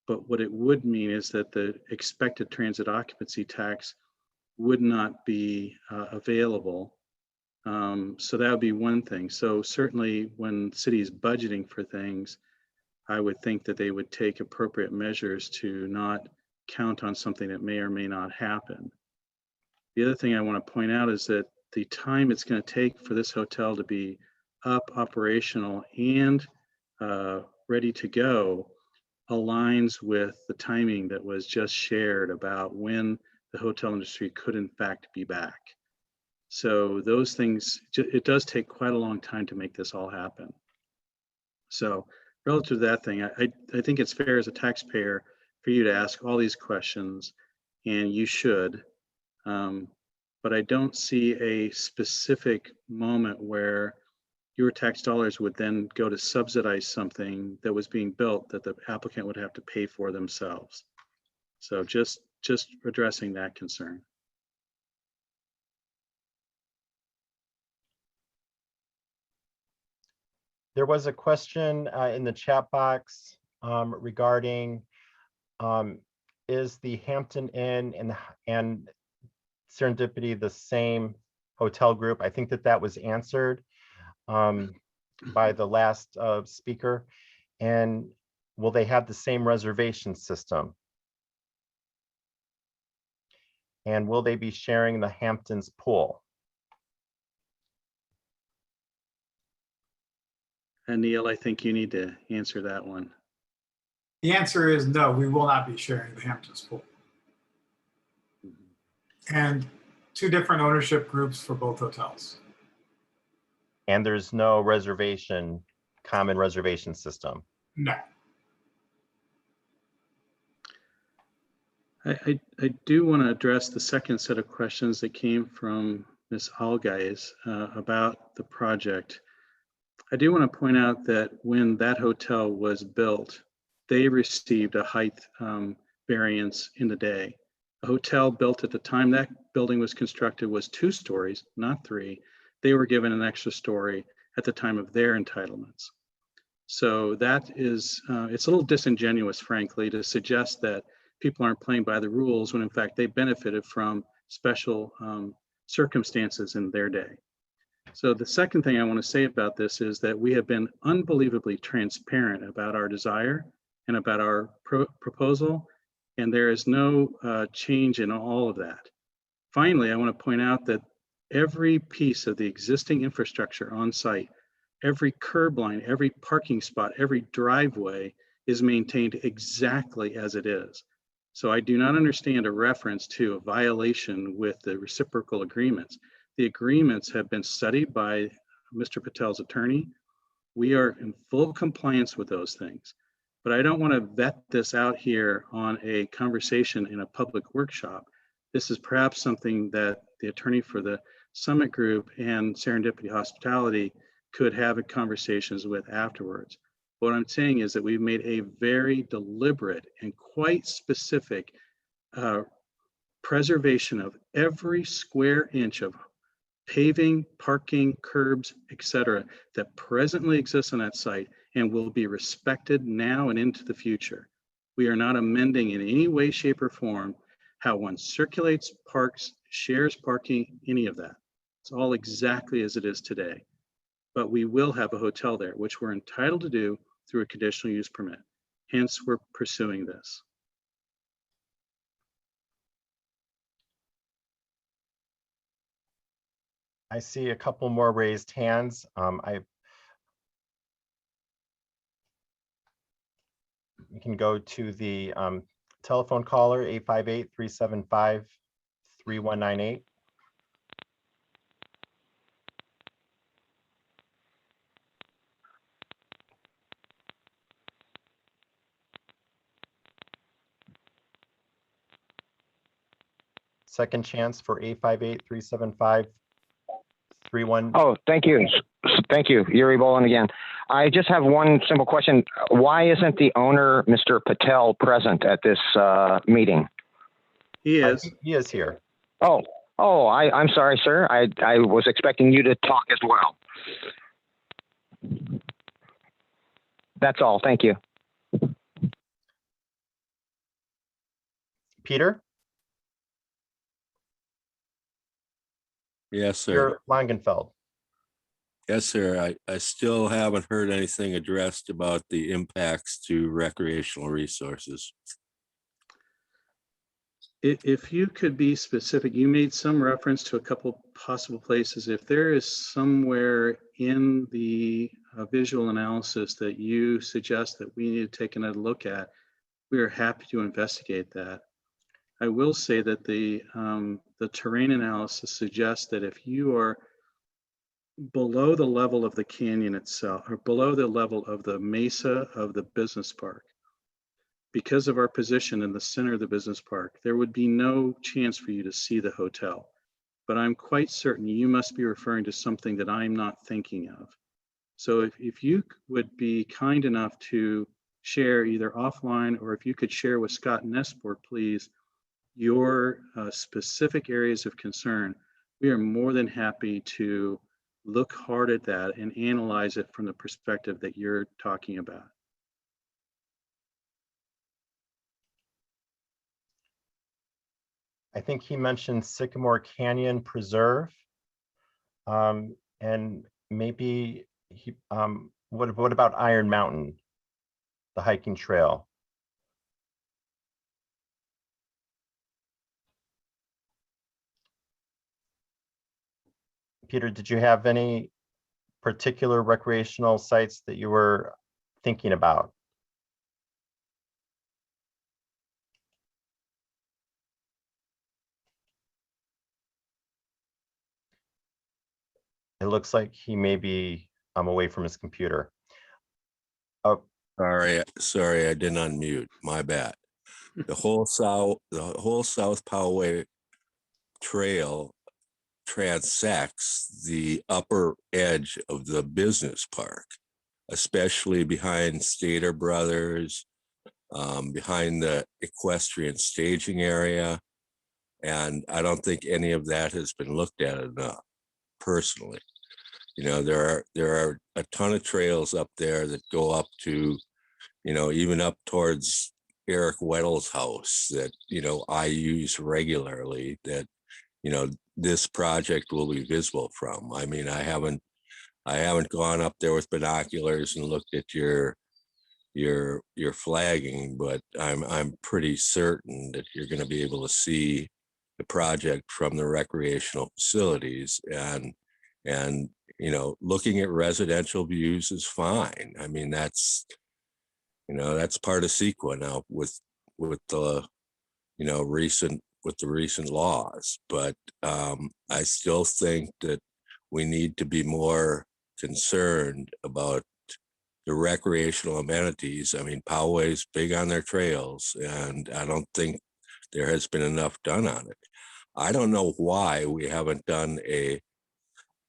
But what it would mean is that the expected transit occupancy tax would not be available. So that would be one thing. So certainly when the city is budgeting for things, I would think that they would take appropriate measures to not count on something that may or may not happen. The other thing I want to point out is that the time it's going to take for this hotel to be up, operational, and ready to go aligns with the timing that was just shared about when the hotel industry could in fact be back. So those things, it does take quite a long time to make this all happen. So relative to that thing, I think it's fair as a taxpayer for you to ask all these questions, and you should. But I don't see a specific moment where your tax dollars would then go to subsidize something that was being built that the applicant would have to pay for themselves. So just addressing that concern. There was a question in the chat box regarding is the Hampton Inn and Serendipity the same hotel group? I think that was answered by the last speaker. And will they have the same reservation system? And will they be sharing the Hamptons pool? Anil, I think you need to answer that one. The answer is no, we will not be sharing the Hamptons pool. And 2 different ownership groups for both hotels. And there's no common reservation system? No. I do want to address the second set of questions that came from Ms. Algaze about the project. I do want to point out that when that hotel was built, they received a height variance in the day. A hotel built at the time that building was constructed was 2 stories, not 3. They were given an extra story at the time of their entitlements. So that is, it's a little disingenuous, frankly, to suggest that people aren't playing by the rules when in fact they benefited from special circumstances in their day. So the second thing I want to say about this is that we have been unbelievably transparent about our desire and about our proposal, and there is no change in all of that. Finally, I want to point out that every piece of the existing infrastructure on site, every curb line, every parking spot, every driveway is maintained exactly as it is. So I do not understand a reference to a violation with the reciprocal agreements. The agreements have been studied by Mr. Patel's attorney. We are in full compliance with those things, but I don't want to vet this out here on a conversation in a public workshop. This is perhaps something that the attorney for the Summit Group and Serendipity Hospitality could have conversations with afterwards. What I'm saying is that we've made a very deliberate and quite specific preservation of every square inch of paving, parking, curbs, etc., that presently exists on that site and will be respected now and into the future. We are not amending in any way, shape, or form how one circulates, parks, shares parking, any of that. It's all exactly as it is today. But we will have a hotel there, which we're entitled to do through a conditional use permit. Hence, we're pursuing this. I see a couple more raised hands. We can go to the telephone caller, 858-375-3198. Second chance for 858-375-3198. Oh, thank you. Thank you, Yuri Boland again. I just have one simple question. Why isn't the owner, Mr. Patel, present at this meeting? He is. He is here. I'm sorry, sir. I was expecting you to talk as well. That's all. Thank you. Peter? Yes, sir. Peter Langenfeld. Yes, sir. I still haven't heard anything addressed about the impacts to recreational resources. If you could be specific, you made some reference to a couple possible places. If there is somewhere in the visual analysis that you suggest that we need to take another look at, we are happy to investigate that. I will say that the terrain analysis suggests that if you are below the level of the canyon itself, or below the level of the mesa of the business park, because of our position in the center of the business park, there would be no chance for you to see the hotel. But I'm quite certain you must be referring to something that I'm not thinking of. So if you would be kind enough to share either offline, or if you could share with Scott Nesport, please, your specific areas of concern, we are more than happy to look hard at that and analyze it from the perspective that you're talking about. I think he mentioned Sycamore Canyon Preserve. And maybe what about Iron Mountain, the hiking trail? Peter, did you have any particular recreational sites that you were thinking about? It looks like he may be away from his computer. Oh, Sorry, I didn't unmute. My bad. The whole South Poway Trail transects the upper edge of the business park, especially behind Stater Brothers, behind the equestrian staging area. And I don't think any of that has been looked at enough, personally. You know, there are a ton of trails up there that go up to, you know, even up towards Eric Weddle's house that, you know, I use regularly, that, you know, this project will be visible from. I mean, I haven't gone up there with binoculars and looked at your flagging, but I'm pretty certain that you're going to be able to see the project from the recreational facilities. And you know, looking at residential views is fine. I mean, that's, you know, that's part of CEQA now with the, you know, recent laws. But I still think that we need to be more concerned about the recreational amenities. I mean, Poway's big on their trails, and I don't think there has been enough done on it. I don't know why we haven't done a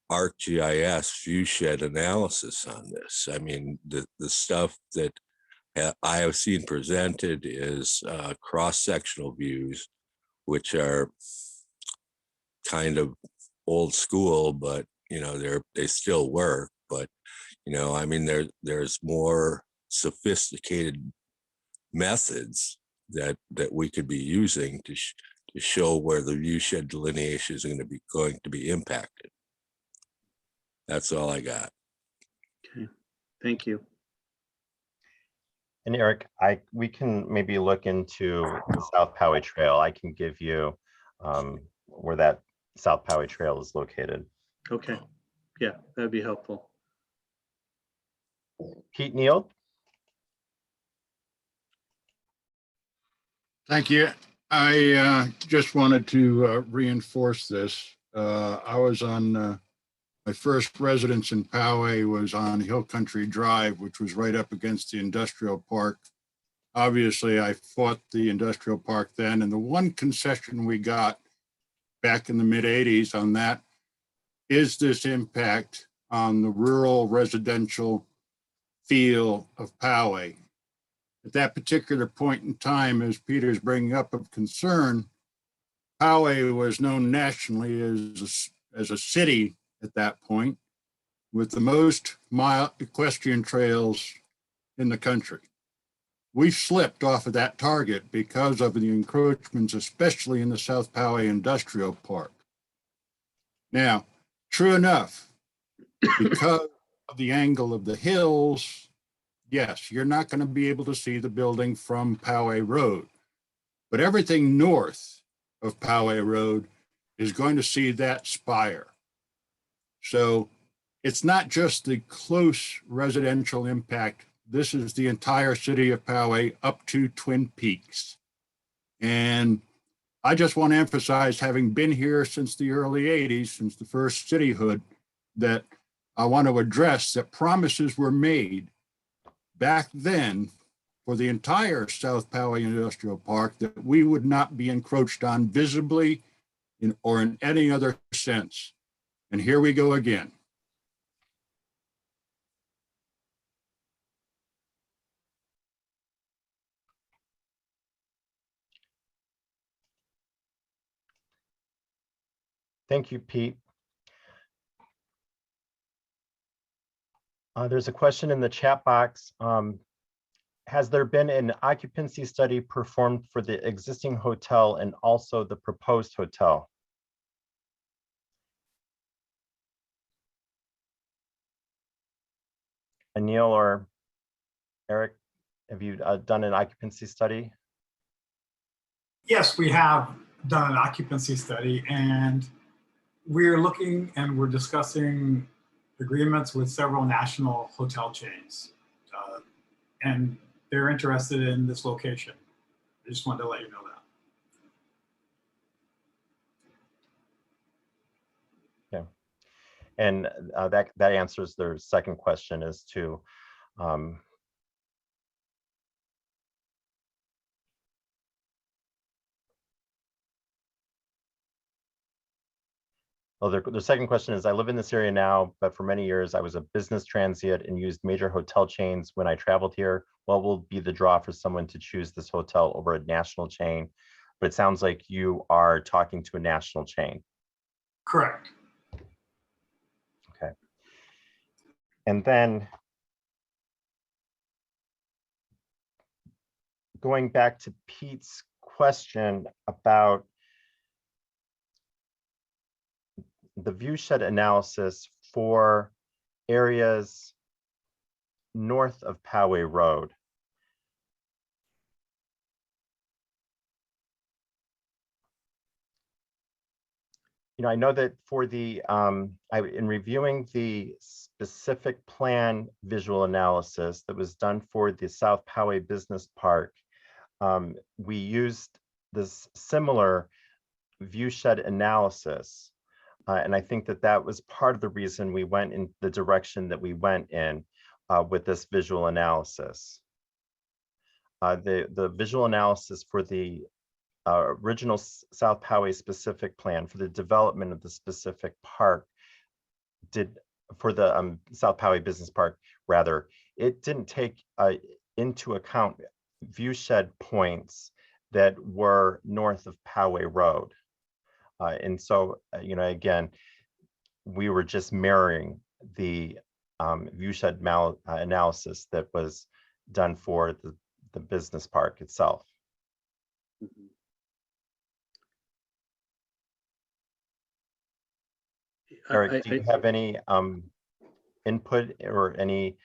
ArcGIS viewshed analysis on this. I mean, the stuff that I have seen presented is cross-sectional views, which are kind of old school, but you know, they still work. But you know, I mean, there's more sophisticated methods that we could be using to show where the viewshed delineation is going to be impacted. That's all I got. Okay, thank you. and Eric, we can maybe look into the South Poway Trail. I can give you where that South Poway Trail is located. Okay, yeah, that'd be helpful. Pete Neal. Thank you. I just wanted to reinforce this. I was on my first residence in Poway was on Hill Country Drive, which was right up against the industrial park. Obviously, I fought the industrial park then, and the one concession we got back in the mid-'80s on that is this impact on the rural residential feel of Poway. At that particular point in time, as Peter's bringing up of concern, Poway was known nationally as a city at that point with the most mile equestrian trails in the country. We slipped off of that target because of the encroachments, especially in the South Poway Industrial Park. Now, true enough, because of the angle of the hills, yes, you're not going to be able to see the building from Poway Road. but everything north of Poway Road is going to see that spire. So it's not just the close residential impact. This is the entire city of Poway up to Twin Peaks. And I just want to emphasize, having been here since the early 80s, since the first cityhood, that I want to address that promises were made back then for the entire South Poway Industrial Park that we would not be encroached on visibly or in any other sense. And here we go again. Thank you, Pete. There's a question in the chat box. Has there been an occupancy study performed for the existing hotel and also the proposed hotel? Anil or Eric, have you done an occupancy study? Yes, we have done an occupancy study, and we're looking and we're discussing agreements with several national hotel chains. And they're interested in this location. I just wanted to let you know that. Yeah. And that answers their second question as to well, the second question is, I live in this area now, but for many years I was a business transient and used major hotel chains when I traveled here. What will be the draw for someone to choose this hotel over a national chain? But it sounds like you are talking to a national chain. Correct. Okay. And then going back to Pete's question about the viewshed analysis for areas north of Poway Road. You know, I know that for the, in reviewing the specific plan visual analysis that was done for the South Poway Business Park, we used this similar viewshed analysis. And I think that that was part of the reason we went in the direction that we went in with this visual analysis. The visual analysis for the original South Poway specific plan for the development of the specific park for the South Poway Business Park, rather, it didn't take into account viewshed points that were north of Poway Road. And so, you know, again, we were just mirroring the viewshed analysis that was done for the business park itself. Mm-hmm. Eric, do you have any input or any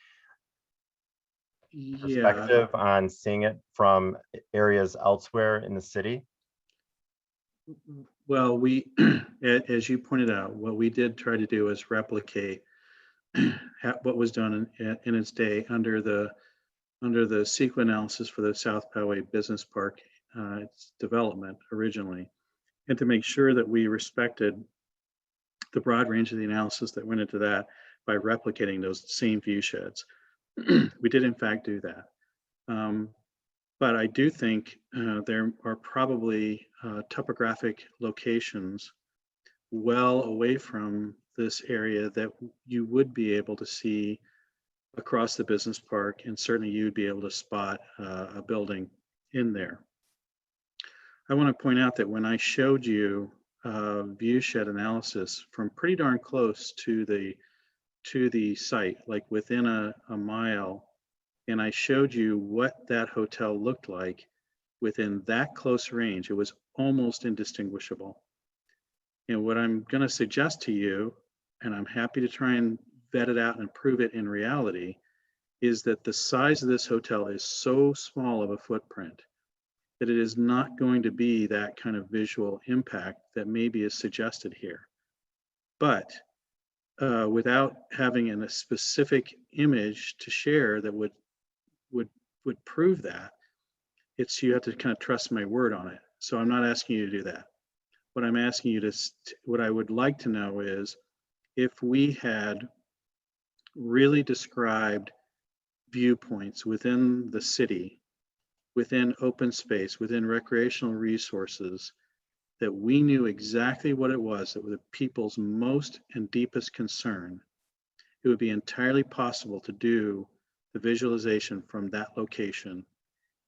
perspective on seeing it from areas elsewhere in the city? Well, as you pointed out, what we did try to do is replicate what was done in its day under the CEQA analysis for the South Poway Business Park its development originally, and to make sure that we respected the broad range of the analysis that went into that by replicating those same view sheds. We did in fact do that. But I do think there are probably topographic locations well away from this area that you would be able to see across the business park, and certainly you'd be able to spot a building in there. I want to point out that when I showed you viewshed analysis from pretty darn close to the site, like within a mile, and I showed you what that hotel looked like within that close range, it was almost indistinguishable. And what I'm going to suggest to you, and I'm happy to try and vet it out and prove it in reality, is that the size of this hotel is so small of a footprint that it is not going to be that kind of visual impact that maybe is suggested here. But without having a specific image to share that would prove that, you have to kind of trust my word on it. So I'm not asking you to do that. What I'm asking you to, what I would like to know is if we had really described viewpoints within the city, within open space, within recreational resources, that we knew exactly what it was that was the people's most and deepest concern, it would be entirely possible to do the visualization from that location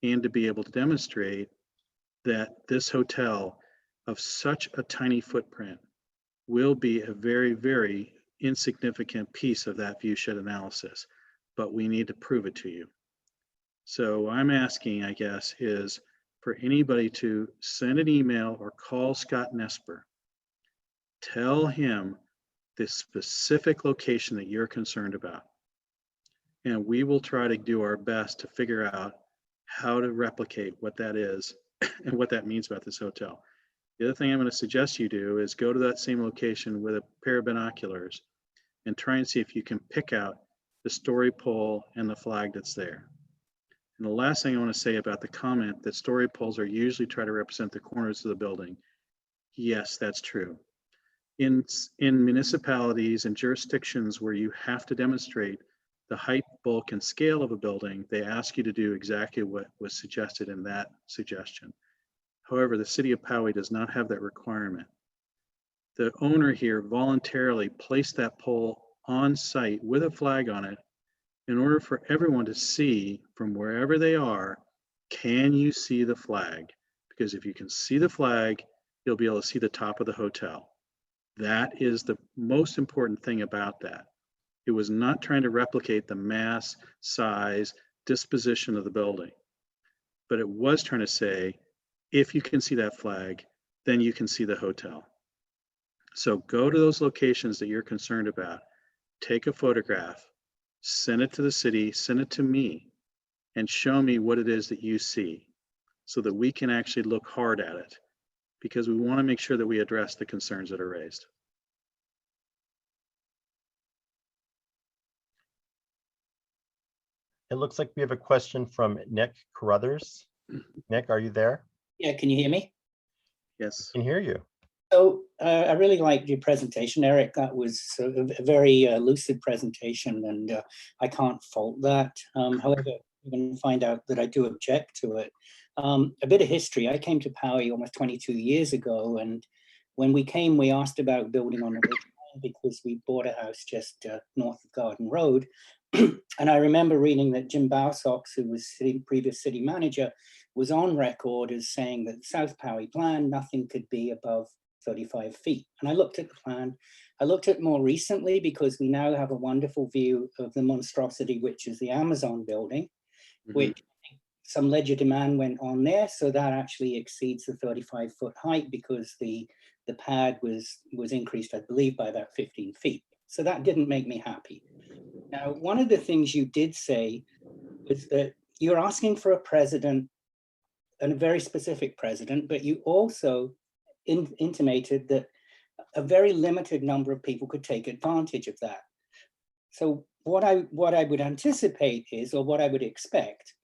and to be able to demonstrate that this hotel of such a tiny footprint will be a very, very insignificant piece of that view shed analysis, but we need to prove it to you. So I'm asking, I guess, is for anybody to send an email or call Scott Nesper. Tell him the specific location that you're concerned about. And we will try to do our best to figure out how to replicate what that is and what that means about this hotel. The other thing I'm going to suggest you do is go to that same location with a pair of binoculars and try and see if you can pick out the story pole and the flag that's there. And the last thing I want to say about the comment that story poles are usually try to represent the corners of the building. Yes, that's true. In municipalities and jurisdictions where you have to demonstrate the height, bulk, and scale of a building, they ask you to do exactly what was suggested in that suggestion. However, the city of Poway does not have that requirement. The owner here voluntarily placed that pole on site with a flag on it in order for everyone to see from wherever they are, can you see the flag? Because if you can see the flag, you'll be able to see the top of the hotel. That is the most important thing about that. It was not trying to replicate the mass, size, disposition of the building, but it was trying to say, if you can see that flag, then you can see the hotel. So go to those locations that you're concerned about, take a photograph, send it to the city, send it to me, and show me what it is that you see so that we can actually look hard at it, because we want to make sure that we address the concerns that are raised. It looks like we have a question from Nick Carruthers. Nick, are you there? Yeah, can you hear me? Yes. I can hear you. So I really liked your presentation, Eric. That was a very lucid presentation, and I can't fault that. However, you're going to find out that I do object to it. A bit of history. I came to Poway almost 22 years ago, and when we came, we asked about building on the ridgeline because we bought a house just north of Garden Road. And I remember reading that Jim Bowsox, who was previous city manager, was on record as saying that South Poway plan, nothing could be above 35 feet. And I looked at the plan. I looked at it more recently because we now have a wonderful view of the monstrosity, which is the Amazon building, which some legerdemain went on there. So that actually exceeds the 35-foot height because the pad was increased, I believe, by about 15 feet. So that didn't make me happy. Now, one of the things you did say was that you're asking for a president, and a very specific president, but you also intimated that a very limited number of people could take advantage of that. So what I would anticipate is, or what I would expect,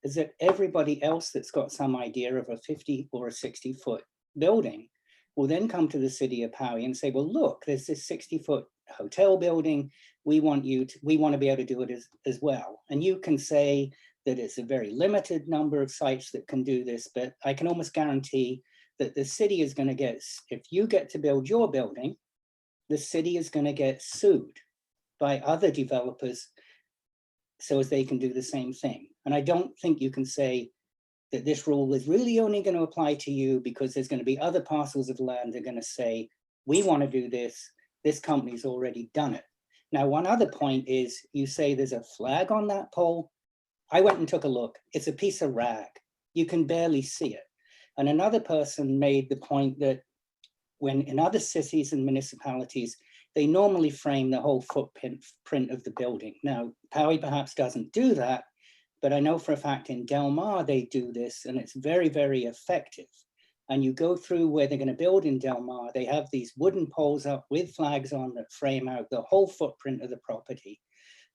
is that everybody else that's got some idea of a 50 or a 60-foot building will then come to the city of Poway and say, well, look, there's this 60-foot hotel building. We want to be able to do it as well. And you can say that it's a very limited number of sites that can do this, but I can almost guarantee that the city is going to get, if you get to build your building, the city is going to get sued by other developers so as they can do the same thing. And I don't think you can say that this rule is really only going to apply to you because there's going to be other parcels of land that are going to say, we want to do this. This company's already done it. Now, one other point is you say there's a flag on that pole. I went and took a look. It's a piece of rag. You can barely see it. And another person made the point that when in other cities and municipalities, they normally frame the whole footprint of the building. Now, Poway perhaps doesn't do that, but I know for a fact in Del Mar, they do this and it's very, very effective. And you go through where they're going to build in Del Mar, they have these wooden poles up with flags on that frame out the whole footprint of the property.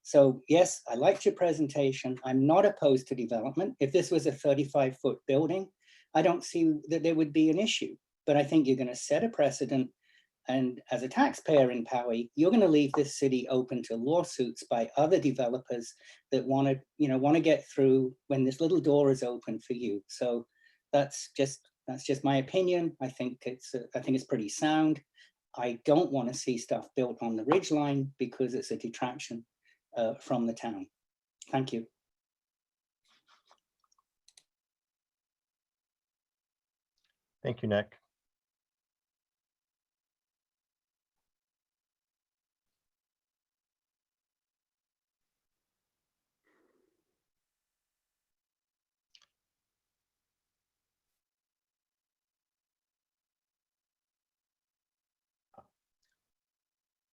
So yes, I liked your presentation. I'm not opposed to development. If this was a 35-foot building, I don't see that there would be an issue, but I think you're going to set a precedent. And as a taxpayer in Poway, you're going to leave this city open to lawsuits by other developers that want to get through when this little door is open for you. So that's just my opinion. I think it's pretty sound. I don't want to see stuff built on the ridgeline because it's a detraction from the town. Thank you. Thank you, Nick.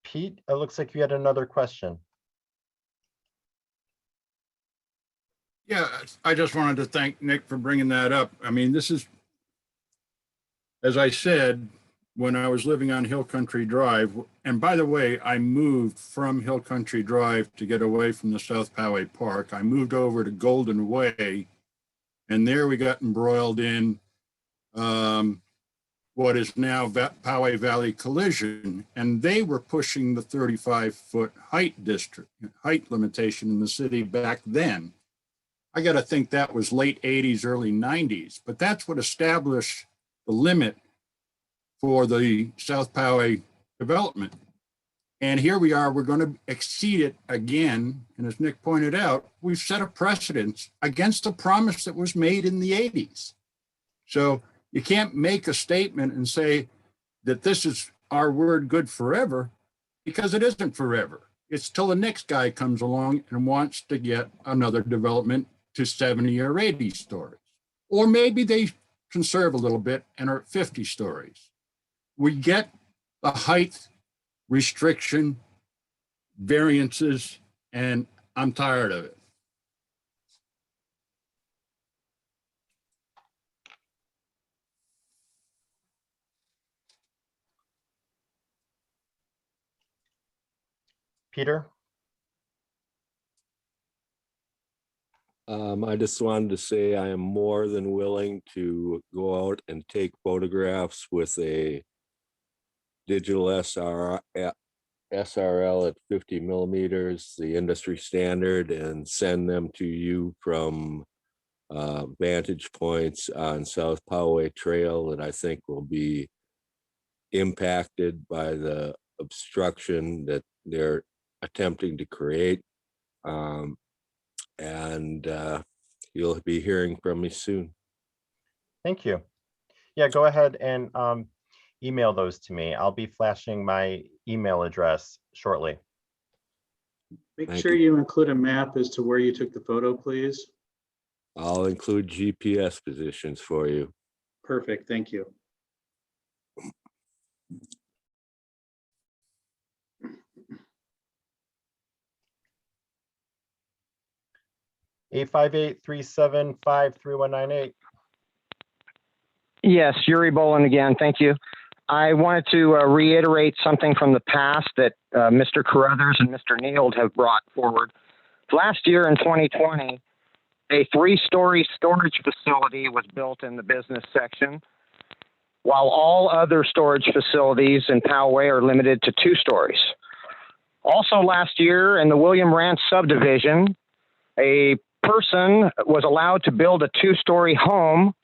Pete, it looks like you had another question. Yeah, I just wanted to thank Nick for bringing that up. I mean, this is, as I said, when I was living on Hill Country Drive, and by the way, I moved from Hill Country Drive to get away from the South Poway Park. I moved over to Golden Way, and there we got embroiled in what is now Poway Valley Collision, and they were pushing the 35-foot height limitation in the city back then. I got to think that was late 80s, early 90s, but that's what established the limit for the South Poway development. And here we are, we're going to exceed it again. And as Nick pointed out, we've set a precedence against the promise that was made in the 80s. So you can't make a statement and say that this is our word good forever, because it isn't forever. It's till the next guy comes along and wants to get another development to 70 or 80 stories. Or maybe they conserve a little bit and are at 50 stories. We get the height restriction variances, and I'm tired of it. Peter? I just wanted to say I am more than willing to go out and take photographs with a digital SRL at 50 millimeters, the industry standard, and send them to you from vantage points on South Poway Trail that I think will be impacted by the obstruction that they're attempting to create. And you'll be hearing from me soon. Thank you. Yeah, go ahead and email those to me. I'll be flashing my email address shortly. Make sure you include a map as to where you took the photo, please. I'll include GPS positions for you. Perfect, thank you. 858-375-3198. Yes, Yuri Bolin again. Thank you. I wanted to reiterate something from the past that Mr. Carruthers and Mr. Neild have brought forward. Last year in 2020, a 3-story storage facility was built in the business section, while all other storage facilities in Poway are limited to 2 stories. Also last year in the William Ranch subdivision, a person was allowed to build a 2-story home,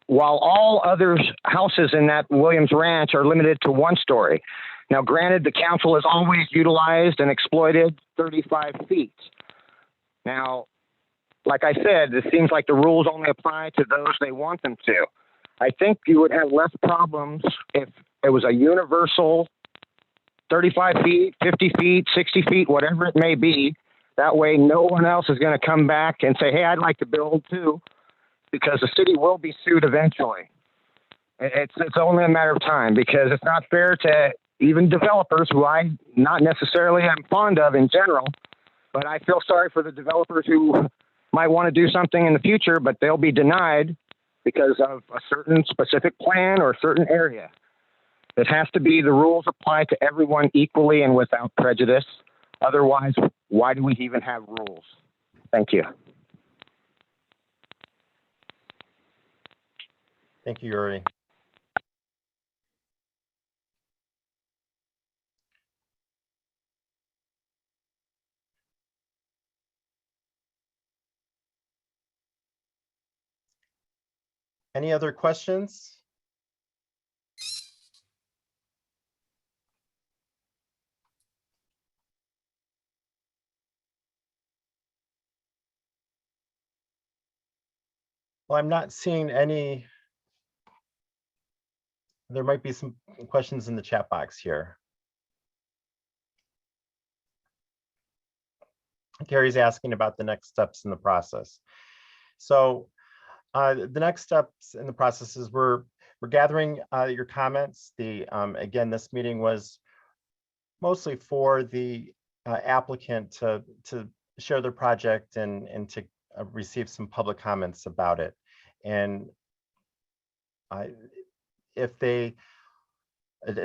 while all other houses in that Williams Ranch are limited to 1 story. Now, granted, the council has always utilized and exploited 35 feet. Now, like I said, it seems like the rules only apply to those they want them to. I think you would have less problems if it was a universal 35 feet, 50 feet, 60 feet, whatever it may be. That way, no one else is going to come back and say, hey, I'd like to build too, because the city will be sued eventually. It's only a matter of time, because it's not fair to even developers who I not necessarily am fond of in general, but I feel sorry for the developers who might want to do something in the future, but they'll be denied because of a certain specific plan or certain area. It has to be the rules apply to everyone equally and without prejudice. Otherwise, why do we even have rules? Thank you. Thank you, Yuri. Any other questions? Well, I'm not seeing any. There might be some questions in the chat box here. Carey's asking about the next steps in the process. So the next steps in the process is we're gathering your comments. Again, this meeting was mostly for the applicant to share their project and to receive some public comments about it. And it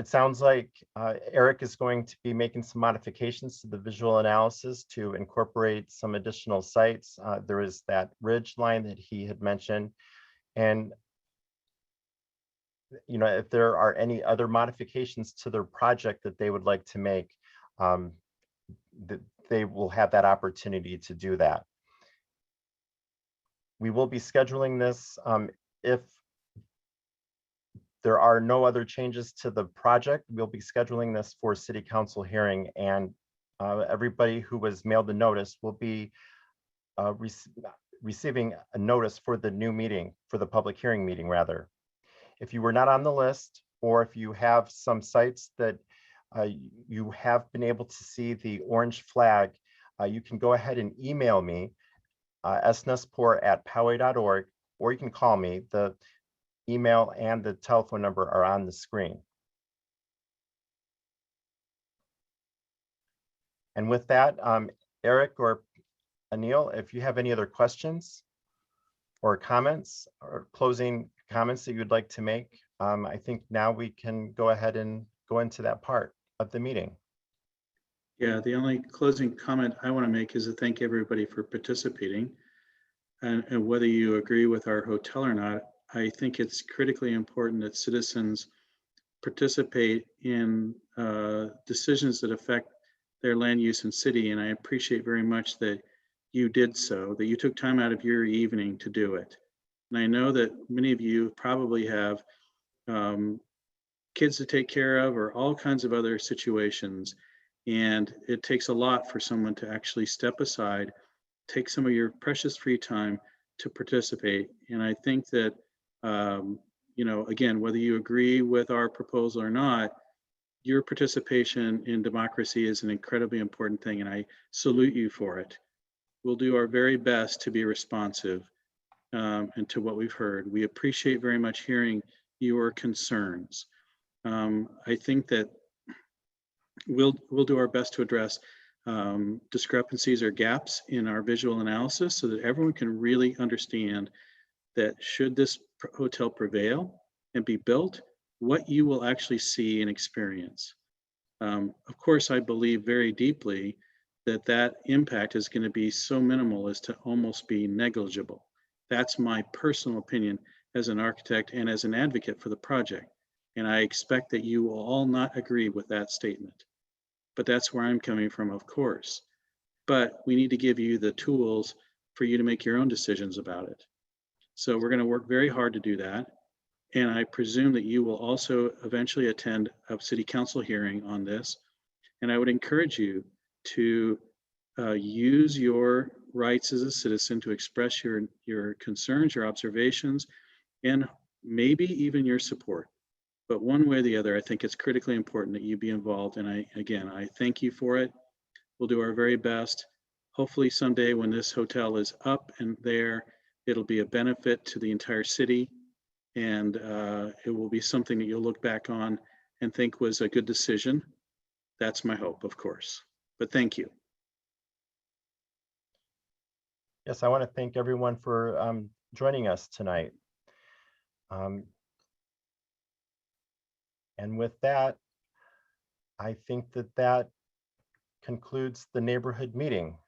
sounds like Eric is going to be making some modifications to the visual analysis to incorporate some additional sites. There is that ridge line that he had mentioned. And if there are any other modifications to their project that they would like to make, they will have that opportunity to do that. We will be scheduling this if there are no other changes to the project. We'll be scheduling this for City Council hearing, and everybody who was mailed the notice will be receiving a notice for the new meeting, for the public hearing meeting rather. If you were not on the list, or if you have some sites that you have been able to see the orange flag, you can go ahead and email me, snespor@poway.org, or you can call me. The email and the telephone number are on the screen. And with that, Eric or Anil, if you have any other questions or comments or closing comments that you'd like to make, I think now we can go ahead and go into that part of the meeting. Yeah, the only closing comment I want to make is to thank everybody for participating. And whether you agree with our hotel or not, I think it's critically important that citizens participate in decisions that affect their land use and city. And I appreciate very much that you did so, that you took time out of your evening to do it. And I know that many of you probably have kids to take care of or all kinds of other situations. And it takes a lot for someone to actually step aside, take some of your precious free time to participate. And I think that, again, whether you agree with our proposal or not, your participation in democracy is an incredibly important thing, and I salute you for it. We'll do our very best to be responsive and to what we've heard. We appreciate very much hearing your concerns. I think that we'll do our best to address discrepancies or gaps in our visual analysis so that everyone can really understand that should this hotel prevail and be built, what you will actually see and experience. Of course, I believe very deeply that that impact is going to be so minimal as to almost be negligible. That's my personal opinion as an architect and as an advocate for the project. And I expect that you will all not agree with that statement. But that's where I'm coming from, of course. But we need to give you the tools for you to make your own decisions about it. So we're going to work very hard to do that. And I presume that you will also eventually attend a city council hearing on this. And I would encourage you to use your rights as a citizen to express your concerns, your observations, and maybe even your support. But one way or the other, I think it's critically important that you be involved. And I thank you for it. We'll do our very best. Hopefully someday when this hotel is up and there, it'll be a benefit to the entire city. And it will be something that you'll look back on and think was a good decision. That's my hope, of course. But thank you. Yes, I want to thank everyone for joining us tonight. And with that, I think that concludes the neighborhood meeting.